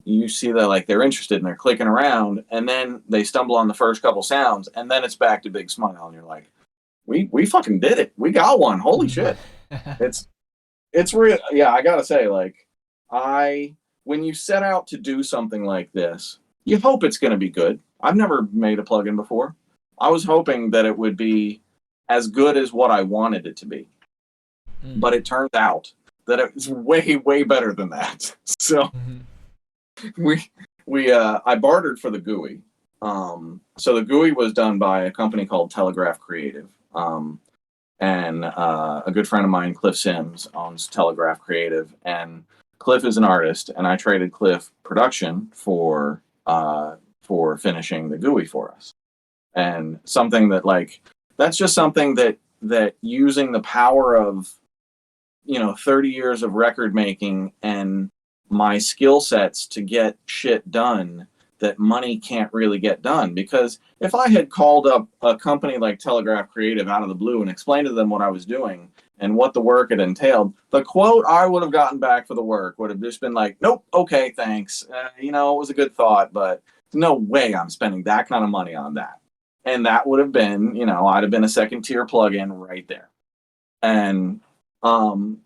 you see that like they're interested and they're clicking around, and then they stumble on the first couple sounds, and then it's back to big smile. And you're like, we fucking did it. We got one. Holy shit. It's real. Yeah, I gotta say, like, when you set out to do something like this, you hope it's going to be good. I've never made a plugin before. I was hoping that it would be as good as what I wanted it to be. But it turns out that it's way, way better than that. So I bartered for the GUI. So the GUI was done by a company called Telegraph Creative. And a good friend of mine, Cliff Sims, owns Telegraph Creative. And Cliff is an artist, and I traded Cliff production for finishing the GUI for us. And something that that's just something that using the power of 30 years of record making and my skill sets to get shit done that money can't really get done. Because if I had called up a company like Telegraph Creative out of the blue and explained to them what I was doing and what the work had entailed, the quote I would have gotten back for the work would have just been like, nope, okay, thanks. It was a good thought, but no way I'm spending that kind of money on that. And that would have been, I'd have been a second tier plugin right there. And um,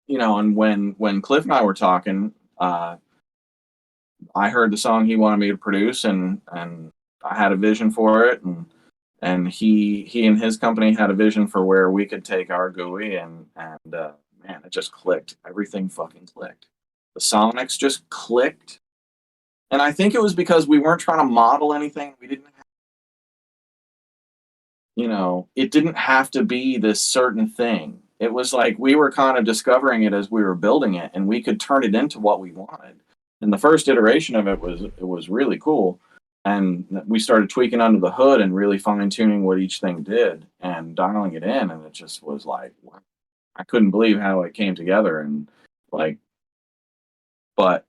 and when Cliff and I were talking, I heard the song he wanted me to produce, and I had a vision for it, and he and his company had a vision for where we could take our GUI, and man, it just clicked. Everything fucking clicked. The sonics just clicked, and I think it was because we weren't trying to model anything. We didn't, it didn't have to be this certain thing. It was like we were kind of discovering it as we were building it, and we could turn it into what we wanted. And the first iteration of it was really cool, and we started tweaking under the hood and really fine tuning what each thing did and dialing it in, and it just was like, wow. I couldn't believe how it came together, and like, but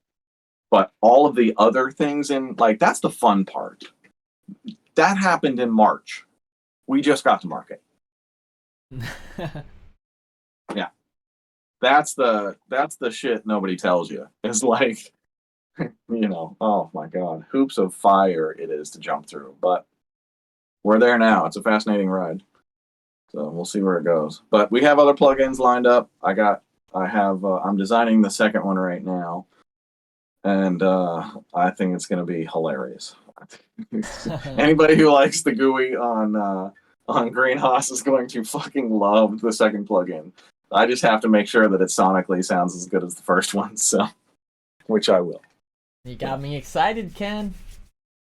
all of the other things in, like, that's the fun part. That happened in March. We just got to market. Yeah. That's the shit nobody tells you. It's like, oh my God, hoops of fire it is to jump through. But we're there now. It's a fascinating ride. So we'll see where it goes. But we have other plugins lined up. I'm designing the second one right now. And I think it's going to be hilarious. Anybody who likes the GUI on Greenhouse is going to fucking love the second plugin. I just have to make sure that it sonically sounds as good as the first one, so which I will. You got me excited, Ken.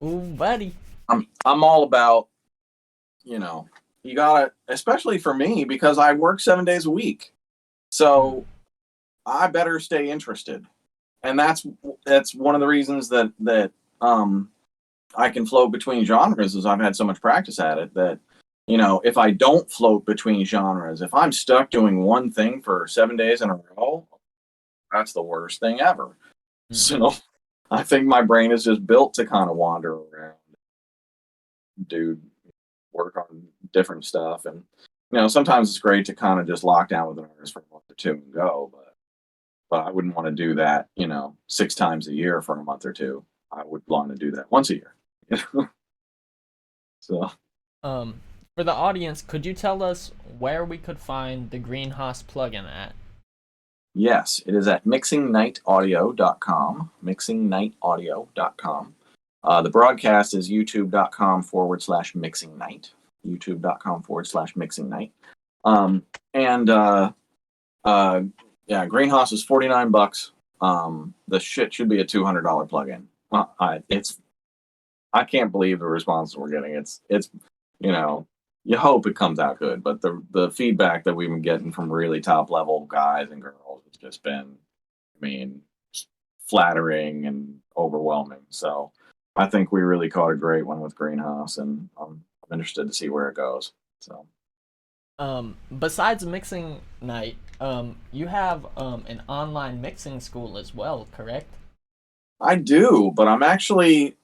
Ooh, buddy. I'm all about, you gotta, especially for me, because I work 7 days a week, so I better stay interested, and that's one of the reasons that I can float between genres, is I've had so much practice at it that, if I don't float between genres, if I'm stuck doing one thing for 7 days in a row, that's the worst thing ever. So I think my brain is just built to kind of wander around, work on different stuff. And, sometimes it's great to kind of just lock down with an artist for a month or two and go, but I wouldn't want to do that, 6 times a year for a month or two. I would want to do that once a year. So, for the audience, could you tell us where we could find the Greenhouse plugin at? Yes, it is at mixingnightaudio.com. Mixingnightaudio.com. The broadcast is youtube.com/mixingnight. youtube.com/mixingnight. Yeah, Greenhouse is $49. The shit should be a $200 plugin. I can't believe the response we're getting. It's you hope it comes out good, but the feedback that we've been getting from really top level guys and girls has just been, flattering and overwhelming. So I think we really caught a great one with Greenhouse, and I'm interested to see where it goes. So, besides Mixing Night, you have an online mixing school as well, correct? I do, but I'm actually,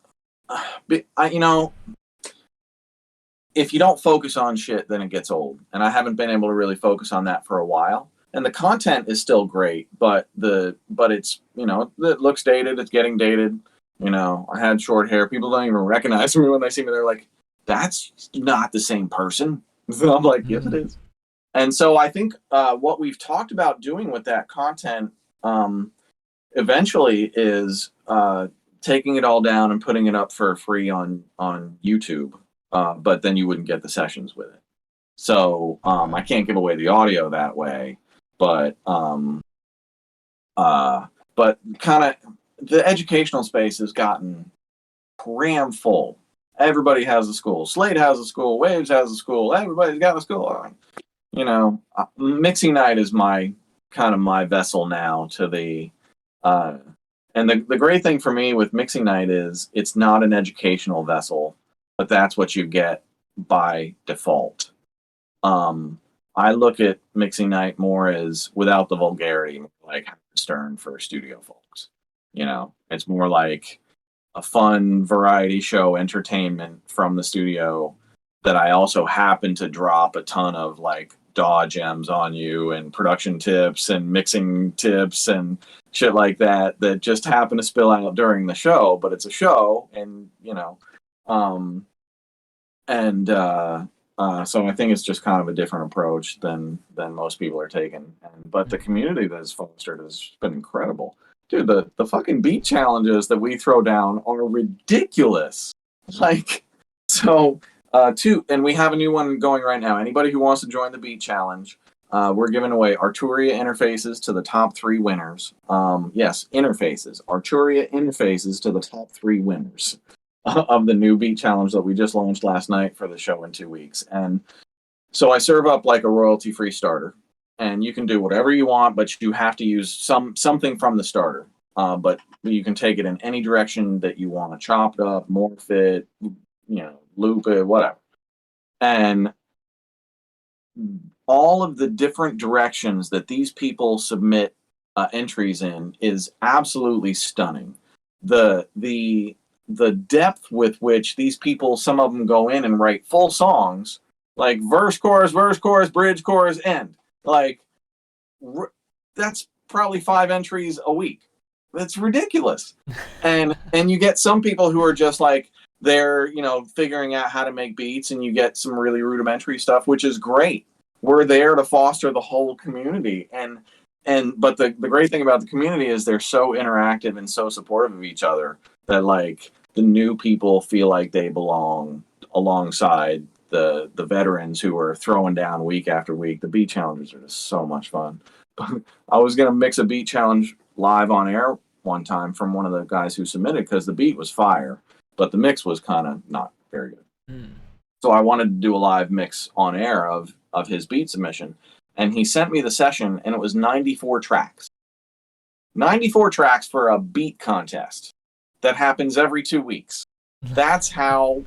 if you don't focus on shit, then it gets old. And I haven't been able to really focus on that for a while. And the content is still great, but it's, it looks dated. It's getting dated. I had short hair. People don't even recognize me when they see me. They're like, that's not the same person. So I'm like, yes, it is. And so I think what we've talked about doing with that content eventually is taking it all down and putting it up for free on YouTube. But then you wouldn't get the sessions with it. So I can't give away the audio that way. But kind of the educational space has gotten cram full. Everybody has a school. Slate has a school. Waves has a school. Everybody's got a school. Mixing Night is my vessel now to the. And the great thing for me with Mixing Night is it's not an educational vessel, but that's what you get by default. I look at Mixing Night more as without the vulgarity, like Stern for studio folks. It's more like a fun variety show entertainment from the studio that I also happen to drop a ton of like DAW gems on you and production tips and mixing tips and shit like that just happen to spill out during the show, but it's a show, and So I think it's just kind of a different approach than most people are taking. But the community that is fostered has been incredible. Dude, the fucking beat challenges that we throw down are ridiculous. Like, so, and we have a new one going right now. Anybody who wants to join the beat challenge, we're giving away Arturia interfaces to the top 3 winners. Yes, interfaces. Arturia interfaces to the top 3 winners of the new beat challenge that we just launched last night for the show in 2 weeks. And so I serve up like a royalty-free starter, and you can do whatever you want, but you have to use something from the starter. But you can take it in any direction that you want to, chop it up, morph it, loop it, whatever. And all of the different directions that these people submit entries in is absolutely stunning. The depth with which these people, some of them go in and write full songs, like verse, chorus, bridge, chorus, end. Like, that's probably 5 entries a week. That's ridiculous. and you get some people who are just like, they're, figuring out how to make beats, and you get some really rudimentary stuff, which is great. We're there to foster the whole community. But the great thing about the community is they're so interactive and so supportive of each other that, like, the new people feel like they belong alongside the veterans who are throwing down week after week. The beat challenges are just so much fun. I was going to mix a beat challenge live on air one time from one of the guys who submitted, because the beat was fire, but the mix was kind of not very good. So I wanted to do a live mix on air of his beat submission, and he sent me the session, and it was 94 tracks. 94 tracks for a beat contest that happens every 2 weeks. That's how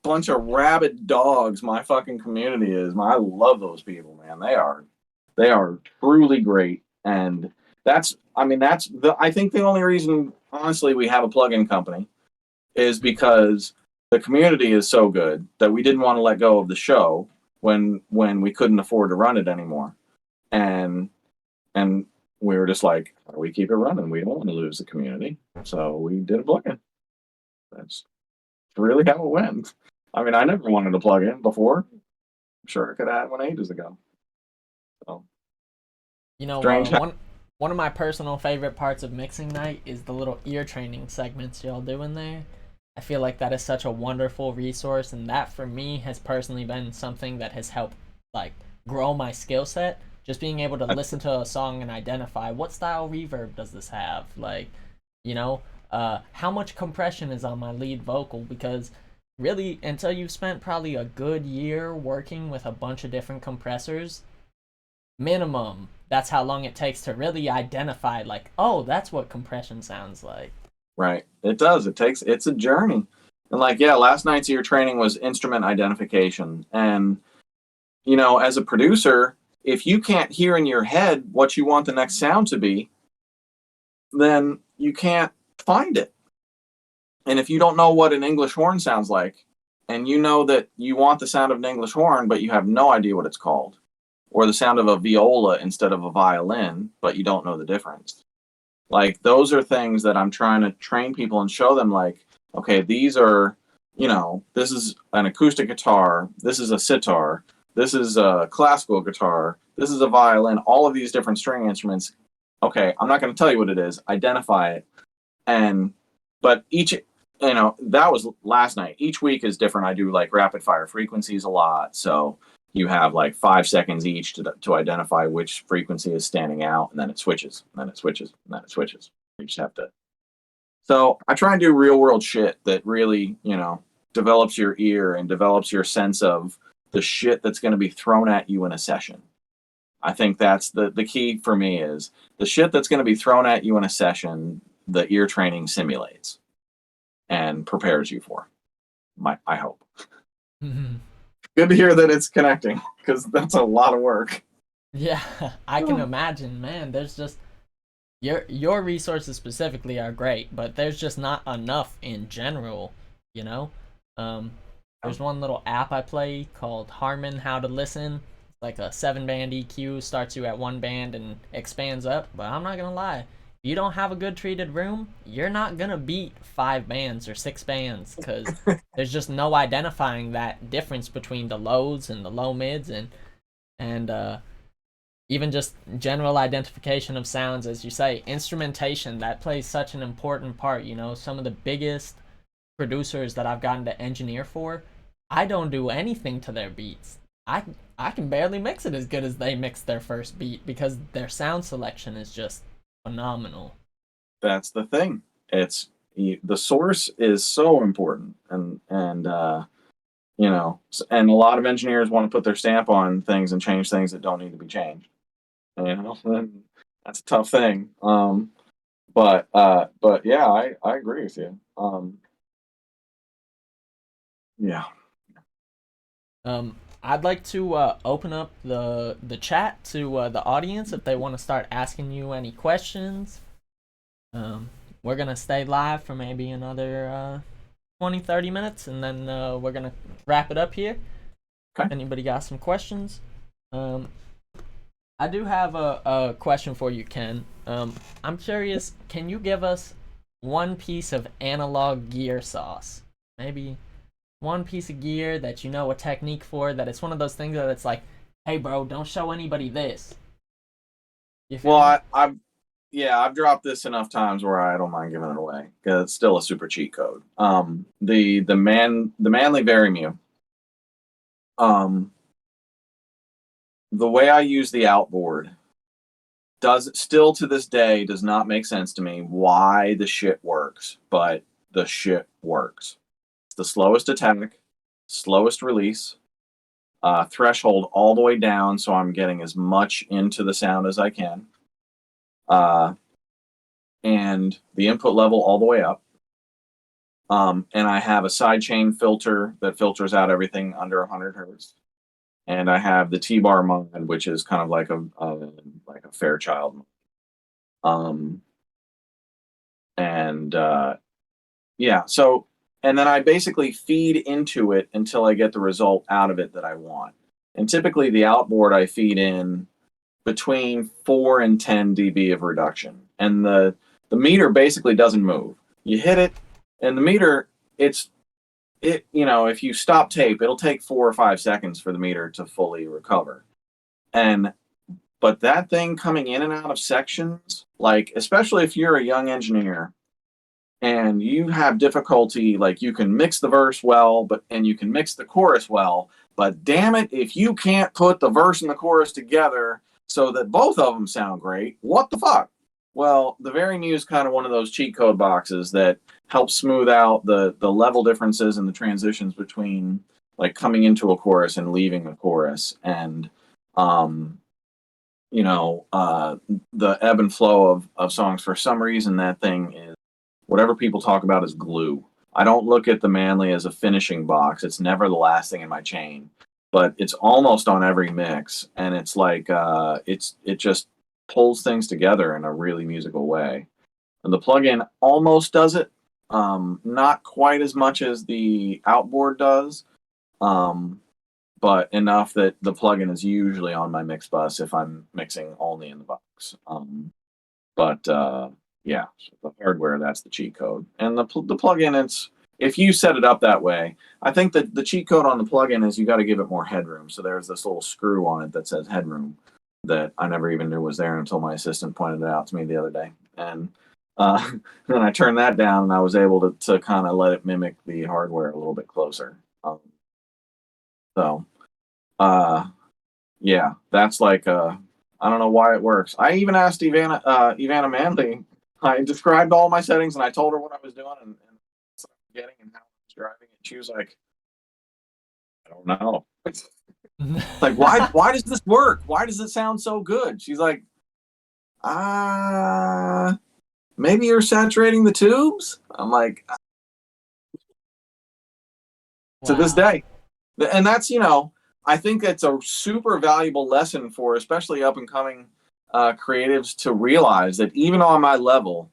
bunch of rabid dogs my fucking community is. I love those people, man. They are truly great. And I think the only reason, honestly, we have a plugin company is because the community is so good that we didn't want to let go of the show when we couldn't afford to run it anymore. And we were just like, how do we keep it running? We don't want to lose the community. So we did a plugin. That's really how it went. I mean, I never wanted a plugin before. I'm sure I could have had one ages ago. So, one of my personal favorite parts of mixing night is the little ear training segments y'all do in there. I feel like that is such a wonderful resource, and that for me has personally been something that has helped, like, grow my skill set. Just being able to listen to a song and identify what style reverb does this have, like, how much compression is on my lead vocal, because really, until you've spent probably a good year working with a bunch of different compressors, minimum, that's how long it takes to really identify, like, oh, that's what compression sounds like. Right. It does. It's a journey. And, like, yeah, last night's ear training was instrument identification. And, as a producer, if you can't hear in your head what you want the next sound to be, then you can't find it. And if you don't know what an English horn sounds like, and you know that you want the sound of an English horn, but you have no idea what it's called, or the sound of a viola instead of a violin, but you don't know the difference. Like, those are things that I'm trying to train people and show them, like, okay, these are, this is an acoustic guitar, this is a sitar, this is a classical guitar, this is a violin, all of these different string instruments. Okay, I'm not going to tell you what it is. Identify it. But each, that was last night. Each week is different. I do, like, rapid fire frequencies a lot. So you have, like, 5 seconds each to identify which frequency is standing out, and then it switches, and then it switches, and then it switches. You just have to. So I try and do real world shit that really, develops your ear and develops your sense of the shit that's going to be thrown at you in a session. I think that's the key for me, is the shit that's going to be thrown at you in a session, the ear training simulates and prepares you for. I hope. Mm-hmm. Good to hear that it's connecting, because that's a lot of work. Yeah, I can imagine, man. There's just your resources specifically are great, but there's just not enough in general, There's one little app I play called Harmon How to Listen. It's like a 7-band EQ, starts you at 1 band and expands up, but I'm not gonna lie, you don't have a good treated room, you're not gonna beat 5 bands or 6 bands because there's just no identifying that difference between the lows and the low mids and even just general identification of sounds, as you say, instrumentation that plays such an important part. Some of the biggest producers that I've gotten to engineer for, I don't do anything to their beats. I can barely mix it as good as they mix their first beat because their sound selection is just phenomenal. That's the thing. It's the source is so important, and a lot of engineers want to put their stamp on things and change things that don't need to be changed. And that's a tough thing. But yeah, I agree with you. Yeah. I'd like to open up the chat to the audience if they want to start asking you any questions. We're gonna stay live for maybe another 20-30 minutes, and then we're gonna wrap it up here. Okay. If anybody got some questions? I do have a question for you, Ken. I'm curious, can you give us one piece of analog gear sauce? Maybe one piece of gear that you know a technique for, that it's one of those things that it's like, hey bro, don't show anybody this. Well, I've dropped this enough times where I don't mind giving it away because it's still a super cheat code. The Manly Varimu. The way I use the outboard still to this day does not make sense to me why the shit works, but the shit works. It's the slowest attack, slowest release, threshold all the way down, so I'm getting as much into the sound as I can, and the input level all the way up. And I have a sidechain filter that filters out everything under 100 hertz. And I have the T-bar mod, which is kind of like a Fairchild. Yeah. So, and then I basically feed into it until I get the result out of it that I want. And typically, the outboard I feed in between 4 and 10 dB of reduction, and the meter basically doesn't move. You hit it, and the meter, if you stop tape, it'll take 4 or 5 seconds for the meter to fully recover. But that thing coming in and out of sections, like, especially if you're a young engineer and you have difficulty, like, you can mix the verse well, and you can mix the chorus well, but damn it, if you can't put the verse and the chorus together so that both of them sound great, what the fuck? Well, the Varimu is kind of one of those cheat code boxes that helps smooth out the level differences and the transitions between, like, coming into a chorus and leaving a chorus, and the ebb and flow of songs. For some reason, that thing is whatever people talk about as glue. I don't look at the Manly as a finishing box. It's never the last thing in my chain, but it's almost on every mix, and it's like it just pulls things together in a really musical way. And the plugin almost does it, not quite as much as the outboard does, but enough that the plugin is usually on my mix bus if I'm mixing only in the box. Yeah, the hardware, that's the cheat code. And the plugin, if you set it up that way, I think that the cheat code on the plugin is you got to give it more headroom. So there's this little screw on it that says headroom that I never even knew was there until my assistant pointed it out to me the other day. And then I turned that down, and I was able to kind of let it mimic the hardware a little bit closer. Yeah, that's like I don't know why it works. I even asked Ivana Manley. I described all my settings, and I told her what I was doing and what I was getting and how I was driving it. She was like, I don't know. Like, why does this work? Why does it sound so good? She's like, maybe you're saturating the tubes? I'm like, to this day. And that's, I think that's a super valuable lesson for especially up and coming creatives to realize that even on my level,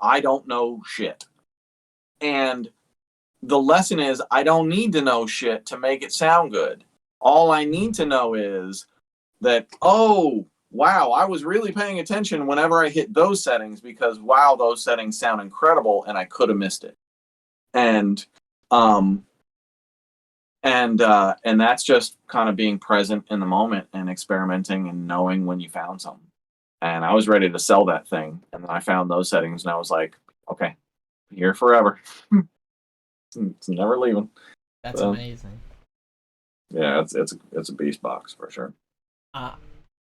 I don't know shit. And the lesson is I don't need to know shit to make it sound good. All I need to know is that, wow, I was really paying attention whenever I hit those settings because wow, those settings sound incredible, and I could have missed it. And um, and that's just kind of being present in the moment and experimenting and knowing when you found something. And I was ready to sell that thing, and then I found those settings, and I was like, okay, here forever. It's never leaving. That's So, amazing. yeah, it's a beast box for sure. Uh,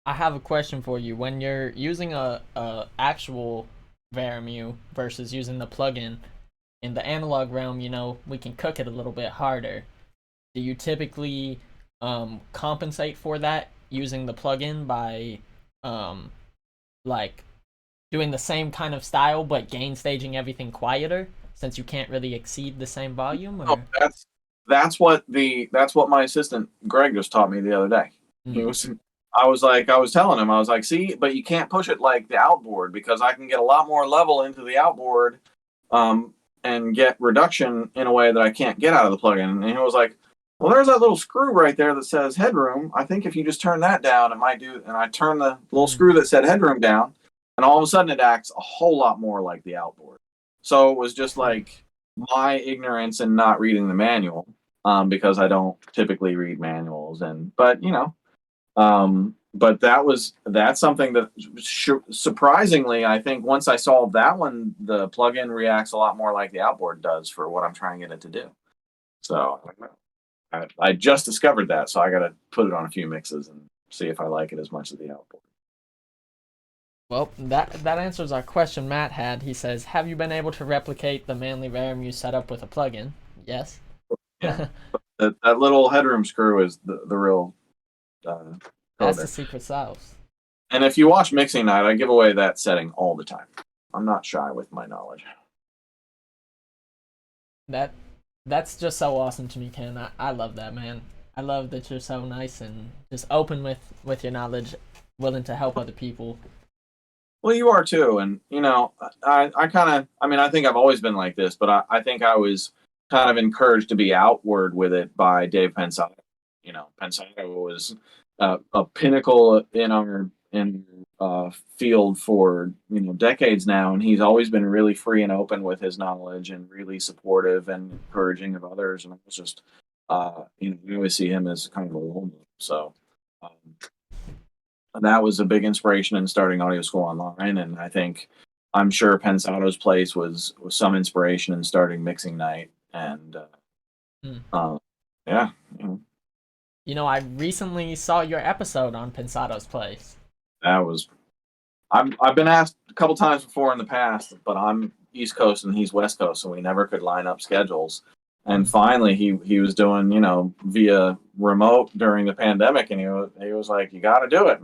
I have a question for you. When you're using a actual Varimu versus using the plugin, in the analog realm, we can cook it a little bit harder. Do you typically compensate for that using the plugin by um, like doing the same kind of style but gain staging everything quieter since you can't really exceed the same volume? Oh, Or that's what my assistant Greg just taught me the other day. He mm. was I was telling him, I was like, see, but you can't push it like the outboard because I can get a lot more level into the outboard, um, and get reduction in a way that I can't get out of the plugin. And he was like, well, there's that little screw right there that says headroom. I think if you just turn that down, it might do. And I turned the little screw that said headroom down, and all of a sudden it acts a whole lot more like the outboard. So it was just like my ignorance and not reading the manual, because I don't typically read manuals. But that's something that surprisingly, I think once I solved that one, the plugin reacts a lot more like the outboard does for what I'm trying to get it to do. So I just discovered that, so I got to put it on a few mixes and see if I like it as much as the outboard. Well, that answers our question Matt had. He says, "Have you been able to replicate the Manly Varimu setup with a plugin?" Yes. Yeah, that little headroom screw is the real That's the coder. secret sauce. And if you watch Mixing Night, I give away that setting all the time. I'm not shy with my knowledge. That that's just so awesome to me, Ken. I love that, man. I love that you're so nice and just open with your knowledge, willing to help other people. Well, you are too, and I kind of, I mean, I think I've always been like this, but I think I was kind of encouraged to be outward with it by Dave Pensado. Pensado was a pinnacle in our field for decades now, and he's always been really free and open with his knowledge and really supportive and encouraging of others. And I was just, we always see him as kind of a role model. So. And that was a big inspiration in starting Audio School Online, and I'm sure Pensado's place was some inspiration in starting Mixing Night, and yeah. I recently saw your episode on Pensado's place. That was I've been asked a couple times before in the past, but I'm East Coast and he's West Coast, so we never could line up schedules. And finally, he was doing via remote during the pandemic, and he was like, "You got to do it."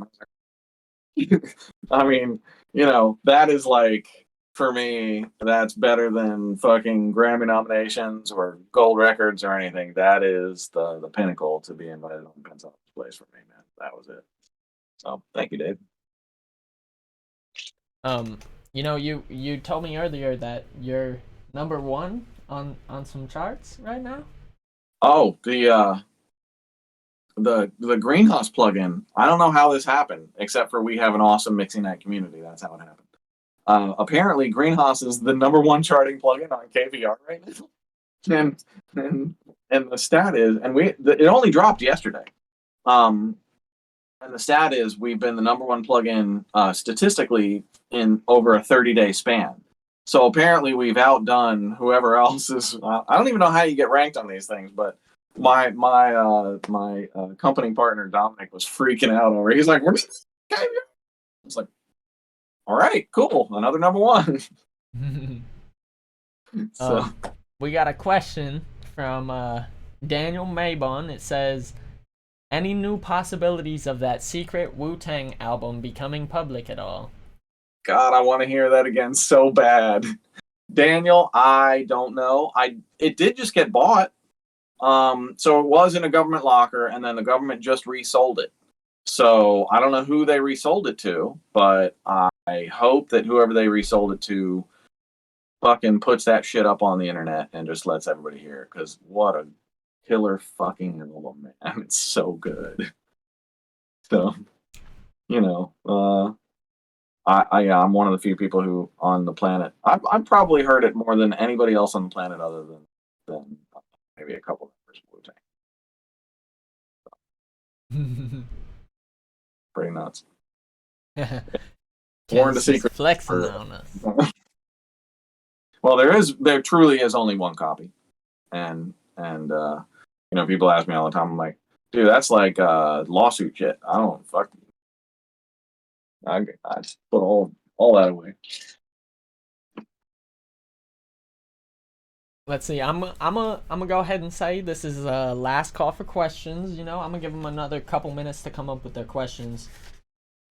I mean, that is like, for me, that's better than fucking Grammy nominations or gold records or anything. That is the pinnacle to be invited on Pensado's place for me, man. That was it. So thank you, Dave. You told me earlier that you're number one on some charts right now. Oh, the Greenhouse plugin. I don't know how this happened, except for we have an awesome Mixing Night community. That's how it happened. Apparently, Greenhouse is the number one charting plugin on KVR right now, and the stat is, and it only dropped yesterday. And the stat is we've been the number one plugin statistically in over a 30-day span. So apparently we've outdone whoever else is. I don't even know how you get ranked on these things, but my company partner Dominic was freaking out over it. He's like, "We're." It's like, all right, cool, another number one. So we got a question from Daniel Maybon. It says, "Any new possibilities of that secret Wu-Tang album becoming public at all?" God, I want to hear that again so bad. Daniel, I don't know. It did just get bought. So it was in a government locker, and then the government just resold it. So I don't know who they resold it to, but I hope that whoever they resold it to fucking puts that shit up on the internet and just lets everybody hear it, because what a killer fucking album, man. It's so good. So you know, yeah, I'm one of the few people who on the planet. I've probably heard it more than anybody else on the planet, other than maybe a couple members of Wu-Tang. Pretty nuts. Warned a Ken's just secret. flexing For, on us. well, there truly is only one copy, and people ask me all the time. I'm like, dude, that's like lawsuit shit. I don't fuck. I just put all that away. Let's see. I'm gonna go ahead and say this is last call for questions. I'm gonna give them another couple minutes to come up with their questions.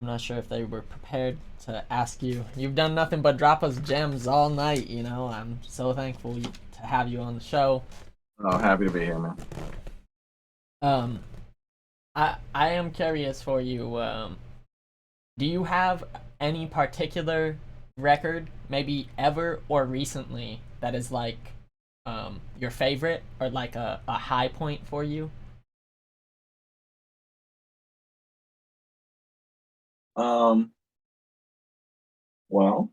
I'm not sure if they were prepared to ask you. You've done nothing but drop us gems all night. I'm so thankful to have you on the show. Oh, happy to be here, man. I am curious for you. Do you have any particular record, maybe ever or recently, that is like your favorite or like a high point for you? Well,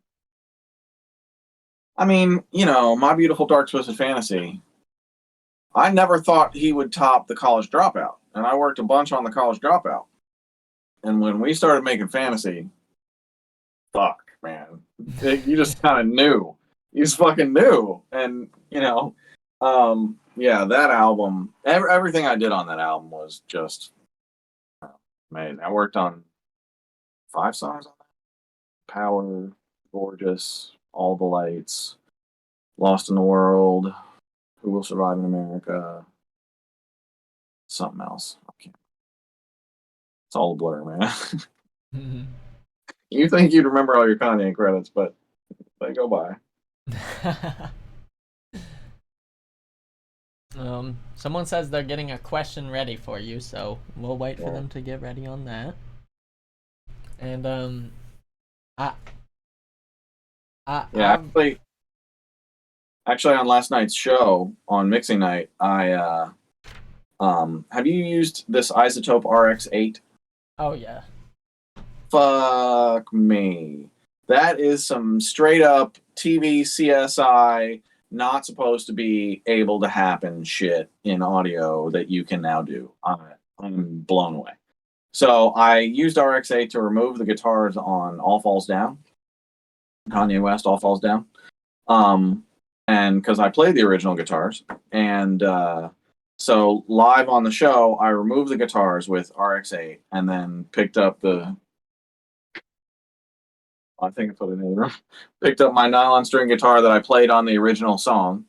I mean, My Beautiful Dark Twisted Fantasy. I never thought he would top The College Dropout, and I worked a bunch on The College Dropout. And when we started making fantasy, fuck, man, you just kind of knew. You just fucking knew, and yeah, that album, everything I did on that album was just amazing. I worked on 5 songs on that: Power, Gorgeous, All the Lights, Lost in the World, Who Will Survive in America, something else. It's all a blur, man. Mm-hmm. You think you'd remember all your Kanye credits, but they go by. Someone says they're getting a question ready for you, so we'll wait for them to get ready on that. And I yeah, actually, on last night's show on mixing night, I have you used this Isotope RX8? Oh yeah. Fuck me. That is some straight up TV CSI not supposed to be able to happen shit in audio that you can now do. I'm blown away. So I used RX8 to remove the guitars on All Falls Down. Kanye West, All Falls Down. And because I played the original guitars, and so live on the show, I removed the guitars with RX8, and then picked up I think I put it in the room. Picked up my nylon string guitar that I played on the original song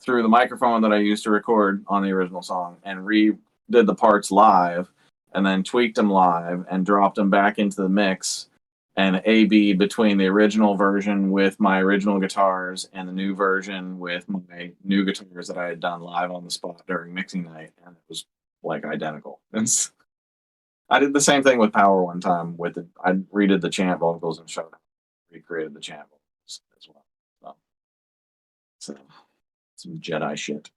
through the microphone that I used to record on the original song, and redid the parts live, and then tweaked them live and dropped them back into the mix, and A/B'd between the original version with my original guitars and the new version with my new guitars that I had done live on the spot during mixing night, and it was like identical. I did the same thing with Power one time I redid the chant vocals and recreated the chant vocals as well. So some Jedi shit.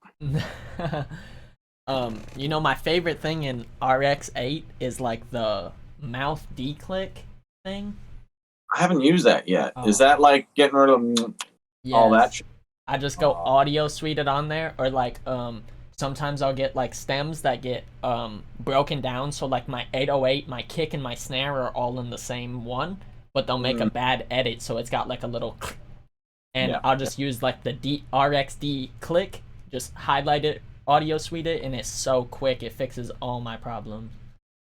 My favorite thing in RX8 is like the mouth D-click thing. I haven't used that yet. Is that like getting rid of all that shit? I just go audio suited on there, or like sometimes I'll get like stems that get broken down, so like my 808, my kick, and my snare are all in the same one, but they'll make a bad edit, so it's got like a little and I'll just use like the RXD click, just highlight it, audio suite it, and it's so quick, it fixes all my problems.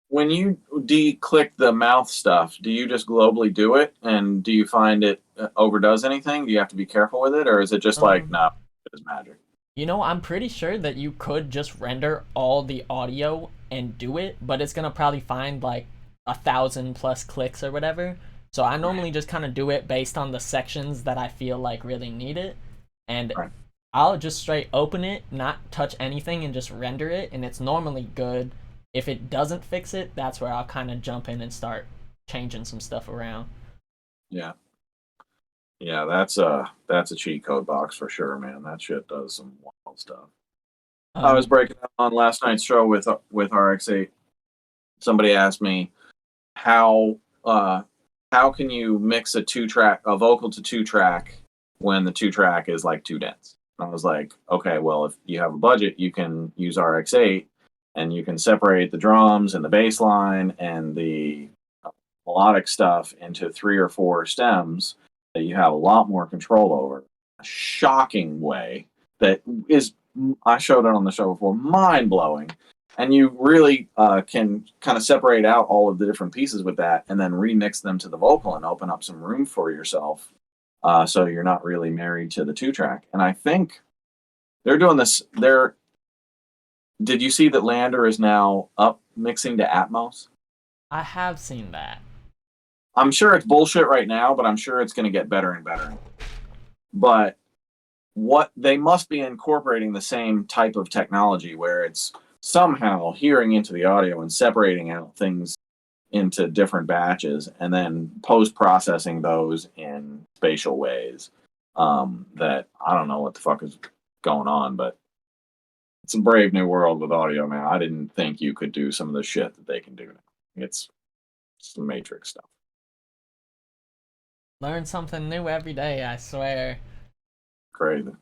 When you de-click the mouth stuff, do you just globally do it, and do you find it overdoes anything? Do you have to be careful with it, or is it just like, no, it's magic? I'm pretty sure that you could just render all the audio and do it, but it's gonna probably find like 1,000+ clicks or whatever. So I normally just kind of do it based on the sections that I feel like really need it, and I'll just straight open it, not touch anything, and just render it, and it's normally good. If it doesn't fix it, that's where I'll kind of jump in and start changing some stuff around. Yeah, that's a cheat code box for sure, man. That shit does some wild stuff. I was breaking down on last night's show with RX8. Somebody asked me how how can you mix a vocal to 2-track when the 2-track is like too dense? And I was like, okay, well, if you have a budget, you can use RX-8 and you can separate the drums and the bass line and the melodic stuff into 3 or 4 stems that you have a lot more control over. A shocking way that is, I showed it on the show before, mind-blowing. And you really can kind of separate out all of the different pieces with that and then remix them to the vocal and open up some room for yourself, so you're not really married to the 2-track. And I think they're doing this. Did you see that Lander is now up mixing to Atmos? I have seen that. I'm sure it's bullshit right now, but I'm sure it's going to get better and better. But what they must be incorporating the same type of technology where it's somehow hearing into the audio and separating out things into different batches and then post-processing those in spatial ways, that I don't know what the fuck is going on, but it's a brave new world with audio, man. I didn't think you could do some of the shit that they can do now. It's the Matrix stuff. Learn something new every day, I swear. Crazy.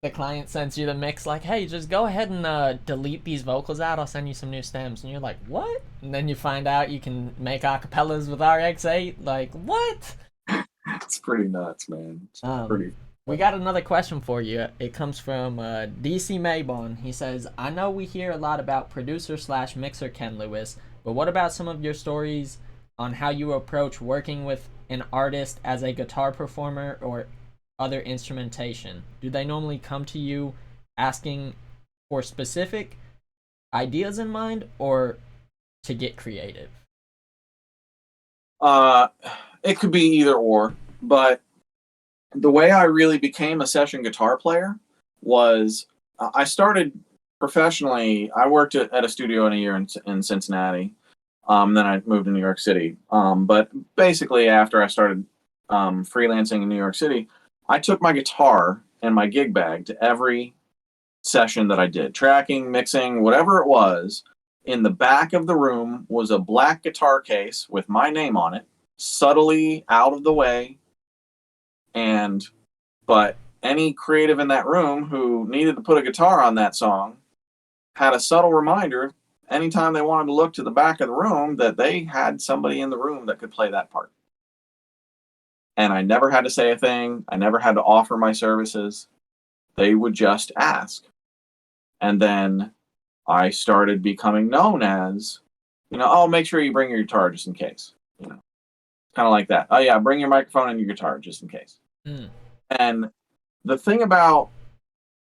The client sends you the mix like, hey, just go ahead and delete these vocals out. I'll send you some new stems. And you're like, what? And then you find out you can make acapellas with RX-8. Like, what? It's pretty nuts, man. We got another question for you. It comes from DC Maybon. He says, I know we hear a lot about producer/mixer Ken Lewis, but what about some of your stories on how you approach working with an artist as a guitar performer or other instrumentation? Do they normally come to you asking for specific ideas in mind or to get creative? It could be either or, but the way I really became a session guitar player was I started professionally. I worked at a studio in a year in Cincinnati. Then I moved to New York City. But basically after I started freelancing in New York City, I took my guitar and my gig bag to every session that I did. Tracking, mixing, whatever it was. In the back of the room was a black guitar case with my name on it, subtly out of the way. But any creative in that room who needed to put a guitar on that song had a subtle reminder anytime they wanted to look to the back of the room that they had somebody in the room that could play that part. And I never had to say a thing. I never had to offer my services. They would just ask. And then I started becoming known as, oh, make sure you bring your guitar just in case. Kind of like that. Oh, yeah, bring your microphone and your guitar just in case. Mm. And the thing about,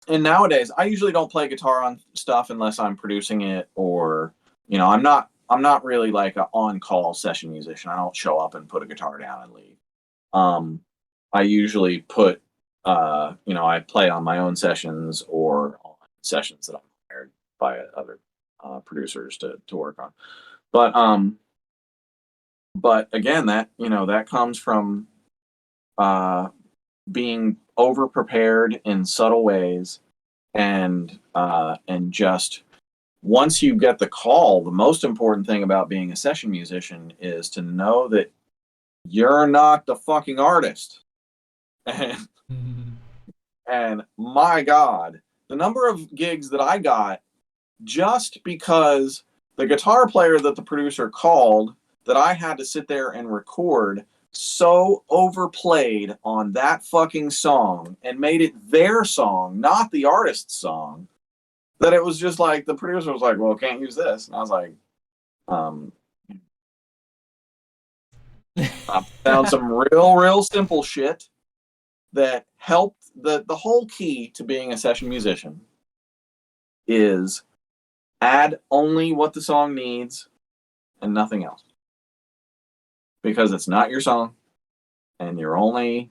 and nowadays, I usually don't play guitar on stuff unless I'm producing it or, I'm not really like an on-call session musician. I don't show up and put a guitar down and leave. I usually put, I play on my own sessions or on sessions that I'm hired by other producers to work on. But again, that comes from being over prepared in subtle ways, and just once you get the call, the most important thing about being a session musician is to know that you're not the fucking artist. And my God, the number of gigs that I got just because the guitar player that the producer called that I had to sit there and record so overplayed on that fucking song and made it their song, not the artist's song, that it was just like the producer was like, well, can't use this. And I was like, I found some real simple shit that helped. The whole key to being a session musician is add only what the song needs and nothing else. Because it's not your song and you're only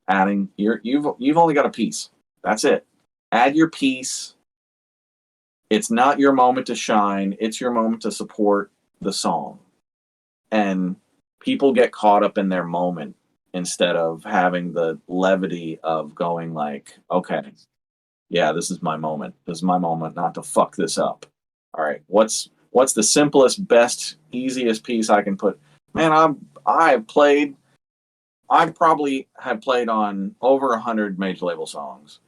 adding you've only got a piece. That's it. Add your piece. It's not your moment to shine, it's your moment to support the song. And people get caught up in their moment instead of having the levity of going like, okay, yeah, this is my moment. This is my moment not to fuck this up. All right, what's the simplest, best, easiest piece I can put? Man, I probably have played on over 100 major label songs,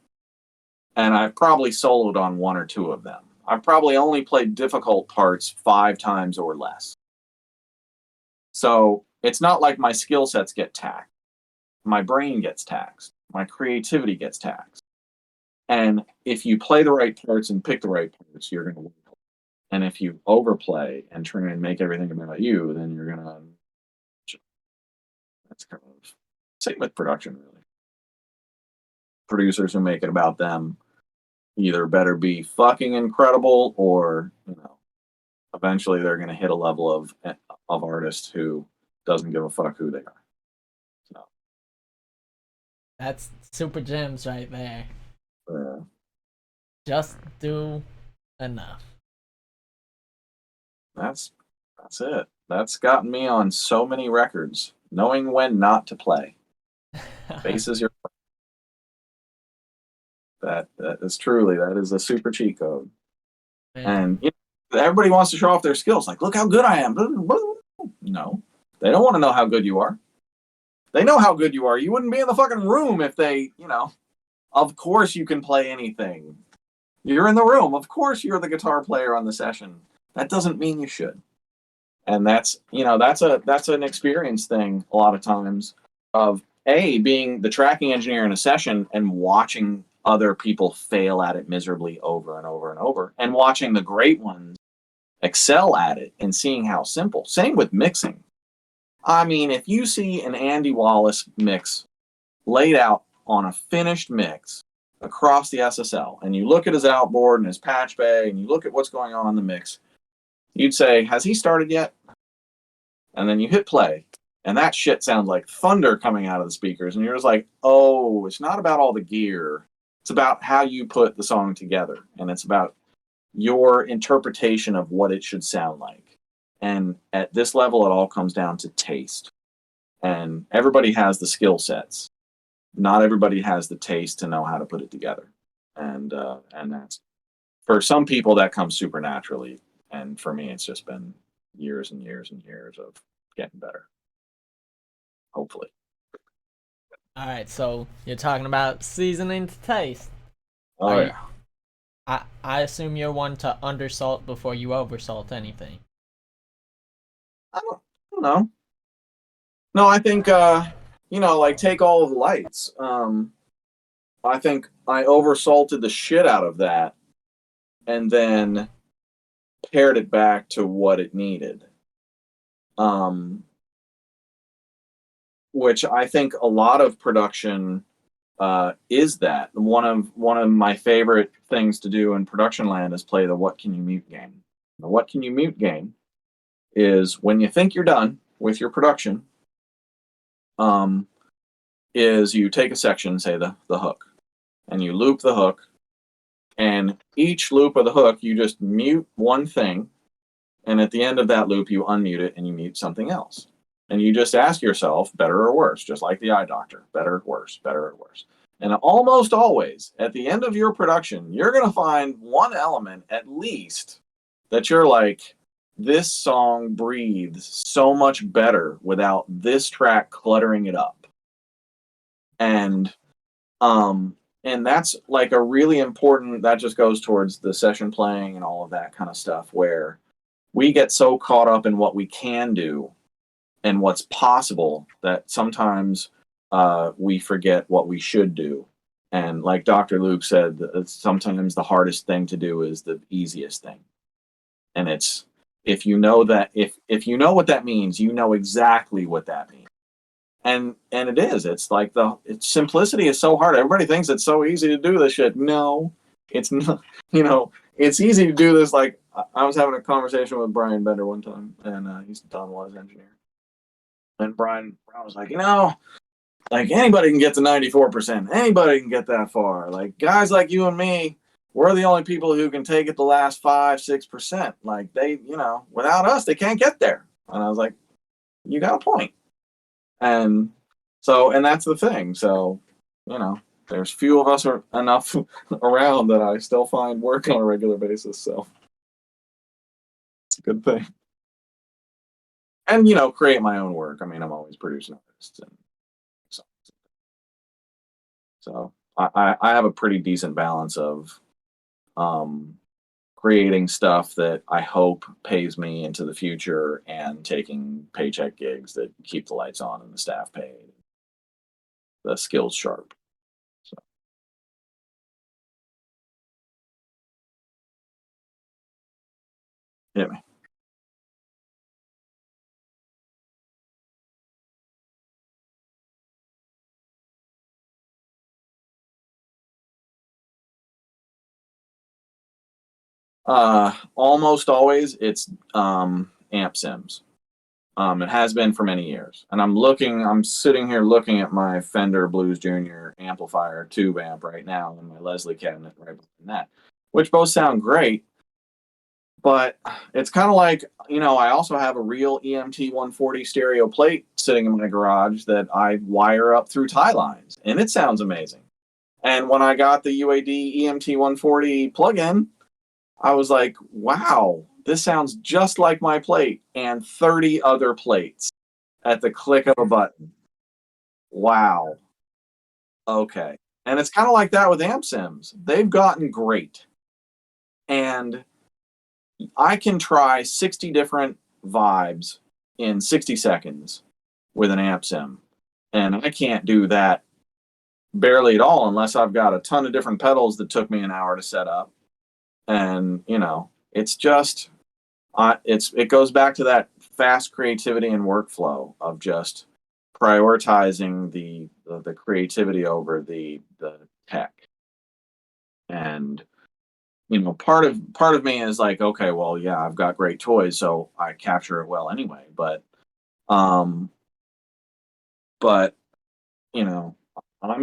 and I've probably soloed on one or two of them. I've probably only played difficult parts 5 times or less. So it's not like my skill sets get taxed. My brain gets taxed. My creativity gets taxed. And if you play the right parts and pick the right parts, you're going to win. And if you overplay and try and make everything about you, then you're going to. That's kind of same with production, really. Producers who make it about them either better be fucking incredible, or eventually they're going to hit a level of artist who doesn't give a fuck who they are. So That's super gems right there. uh, Just do enough. that's it. That's gotten me on so many records. Knowing when not to play. Bass is your. That is a super cheat code. Man. And everybody wants to show off their skills. Like, look how good I am. No, they don't want to know how good you are. They know how good you are. You wouldn't be in the fucking room if they, of course you can play anything. You're in the room. Of course you're the guitar player on the session. That doesn't mean you should. And that's an experience thing a lot of times of being the tracking engineer in a session and watching other people fail at it miserably over and over and over, and watching the great ones excel at it and seeing how simple. Same with mixing. I mean, if you see an Andy Wallace mix laid out on a finished mix across the SSL, and you look at his outboard and his patch bay, and you look at what's going on in the mix, you'd say, has he started yet? And then you hit play, and that shit sounds like thunder coming out of the speakers, and you're just like, oh, it's not about all the gear. It's about how you put the song together, and it's about your interpretation of what it should sound like. And at this level, it all comes down to taste. And everybody has the skill sets. Not everybody has the taste to know how to put it together. And that's, for some people, that comes super naturally. And for me, it's just been years and years and years of getting better. Hopefully. All right, so you're talking about seasoning to taste. Oh, yeah. I assume you're one to undersalt before you oversalt anything. I don't know. No, I think, like take all of the lights. I think I oversalted the shit out of that and then pared it back to what it needed. Which I think a lot of production is that. One of my favorite things to do in production land is play the what can you mute game. The what can you mute game is when you think you're done with your production, is you take a section, say the hook, and you loop the hook, and each loop of the hook you just mute one thing, and at the end of that loop you unmute it and you mute something else. And you just ask yourself, better or worse, just like the eye doctor, better or worse, better or worse. And almost always, at the end of your production, you're going to find one element at least that you're like, this song breathes so much better without this track cluttering it up. And that's like a really important, that just goes towards the session playing and all of that kind of stuff, where we get so caught up in what we can do and what's possible that sometimes we forget what we should do. And like Dr. Luke said, sometimes the hardest thing to do is the easiest thing. And it's, if you know that, if you know what that means, you know exactly what that means. And it is. It's like simplicity is so hard. Everybody thinks it's so easy to do this shit. No, it's not. It's easy to do this. Like, I was having a conversation with Brian Bender one time, and he's Don Was engineer. And Brian was like, like anybody can get to 94%. Anybody can get that far. Like guys like you and me, we're the only people who can take it the last 5-6%. Like they, without us, they can't get there. And I was like, you got a point. And that's the thing. So, there's few of us are enough around that I still find work on a regular basis. So it's a good thing. and create my own work. I mean, I'm always producing artists and songs. So I have a pretty decent balance of creating stuff that I hope pays me into the future and taking paycheck gigs that keep the lights on and the staff paid, the skills sharp. So, hit me. Almost always it's amp sims. It has been for many years, and I'm sitting here looking at my Fender Blues Junior amplifier tube amp right now, and my Leslie cabinet right behind that, which both sound great. But it's kind of like, I also have a real EMT 140 stereo plate sitting in my garage that I wire up through tie lines, and it sounds amazing. And when I got the UAD EMT 140 plugin, I was like, wow, this sounds just like my plate and 30 other plates at the click of a button. Wow. Okay. And it's kind of like that with amp sims. They've gotten great. And I can try 60 different vibes in 60 seconds with an amp sim. And I can't do that barely at all unless I've got a ton of different pedals that took me an hour to set up. And, it's just, it goes back to that fast creativity and workflow of just prioritizing the creativity over the tech. And, part of me is like, okay, well, yeah, I've got great toys, so I capture it well anyway. But I'm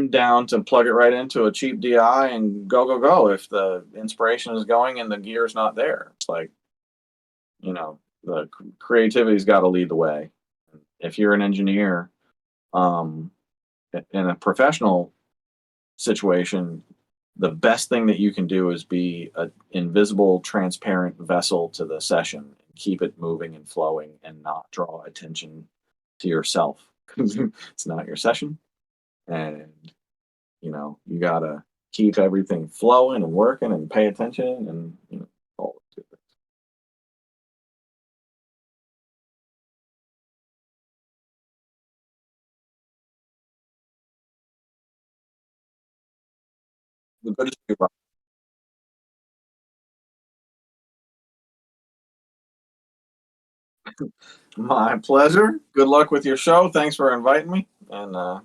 down to plug it right into a cheap DI and go if the inspiration is going and the gear's not there. It's like, the creativity's got to lead the way. If you're an engineer, in a professional situation, the best thing that you can do is be an invisible, transparent vessel to the session, keep it moving and flowing, and not draw attention to yourself. It's not your session, and you gotta keep everything flowing and working and pay attention and all those good things. The good is you, Rob. My pleasure. Good luck with your show. Thanks for inviting me, and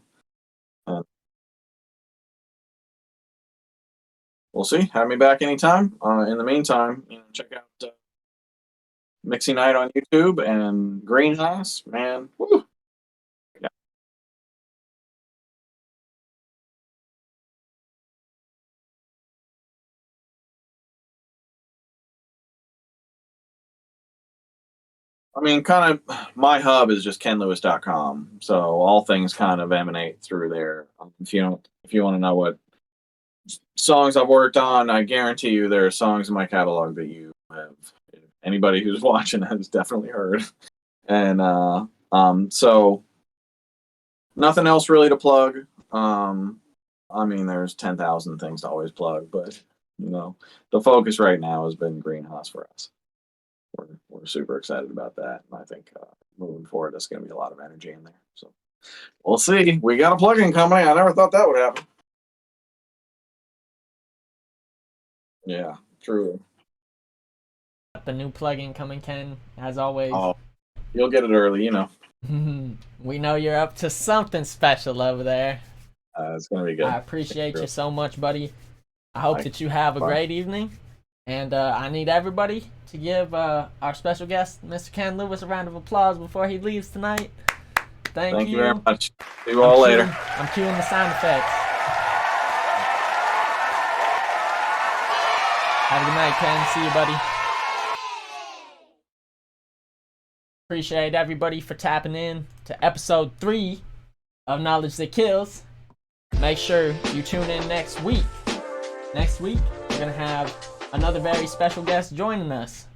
we'll see. Have me back anytime. In the meantime, check out Mixing Night on YouTube and Greenhouse. Man, woo. Yeah. I mean, kind of my hub is just kenlewis.com. So all things kind of emanate through there. If you want to know what songs I've worked on, I guarantee you there are songs in my catalog that you have, anybody who's watching has definitely heard. And so nothing else really to plug. I mean, there's 10,000 things to always plug, but the focus right now has been Greenhouse for us. We're super excited about that, and I think moving forward, there's going to be a lot of energy in there. So we'll see. We got a plugin company. I never thought that would happen. Yeah, truly. The new plugin coming, Ken, as always. Oh, you'll get it early, We know you're up to something special over there. It's going to be good. I appreciate you so much, buddy. I hope that you have a great evening. And I need everybody to give our special guest, Mr. Ken Lewis, a round of applause before he leaves tonight. Thank you very much. See you all later. I'm cueing the sound effects. Have a good night, Ken. See you, buddy. Appreciate everybody for tapping in to episode 3 of Knowledge That Kills. Make sure you tune in next week. Next week, we're going to have another very special guest joining us.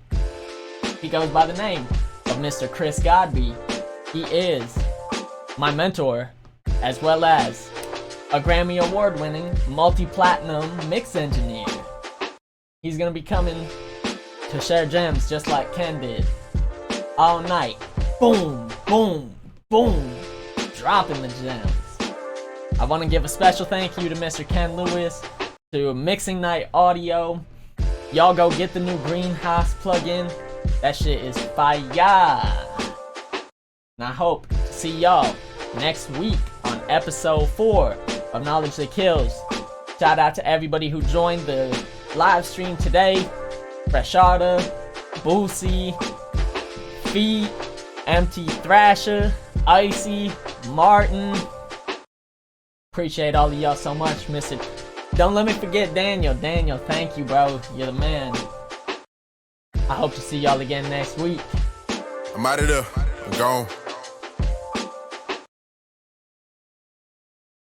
He goes by the name of Mr. Chris Godby. He is my mentor, as well as a Grammy Award-winning, multi-platinum mix engineer. He's gonna be coming to share gems just like Ken did. All night. Boom, boom, boom. Dropping the gems. I want to give a special thank you to Mr. Ken Lewis, to Mixing Night Audio. Y'all go get the new Greenhouse plugin. That shit is fire. And I hope to see y'all next week on episode 4 of Knowledge That Kills. Shout out to everybody who joined the live stream today. Freshada, Boosie, Feet, MT Thrasher, Icy, Martin. Appreciate all of y'all so much, Mr. Don't let me forget Daniel. Daniel, thank you, bro. You're the man. I hope to see y'all again next week. I'm out of there. I'm gone.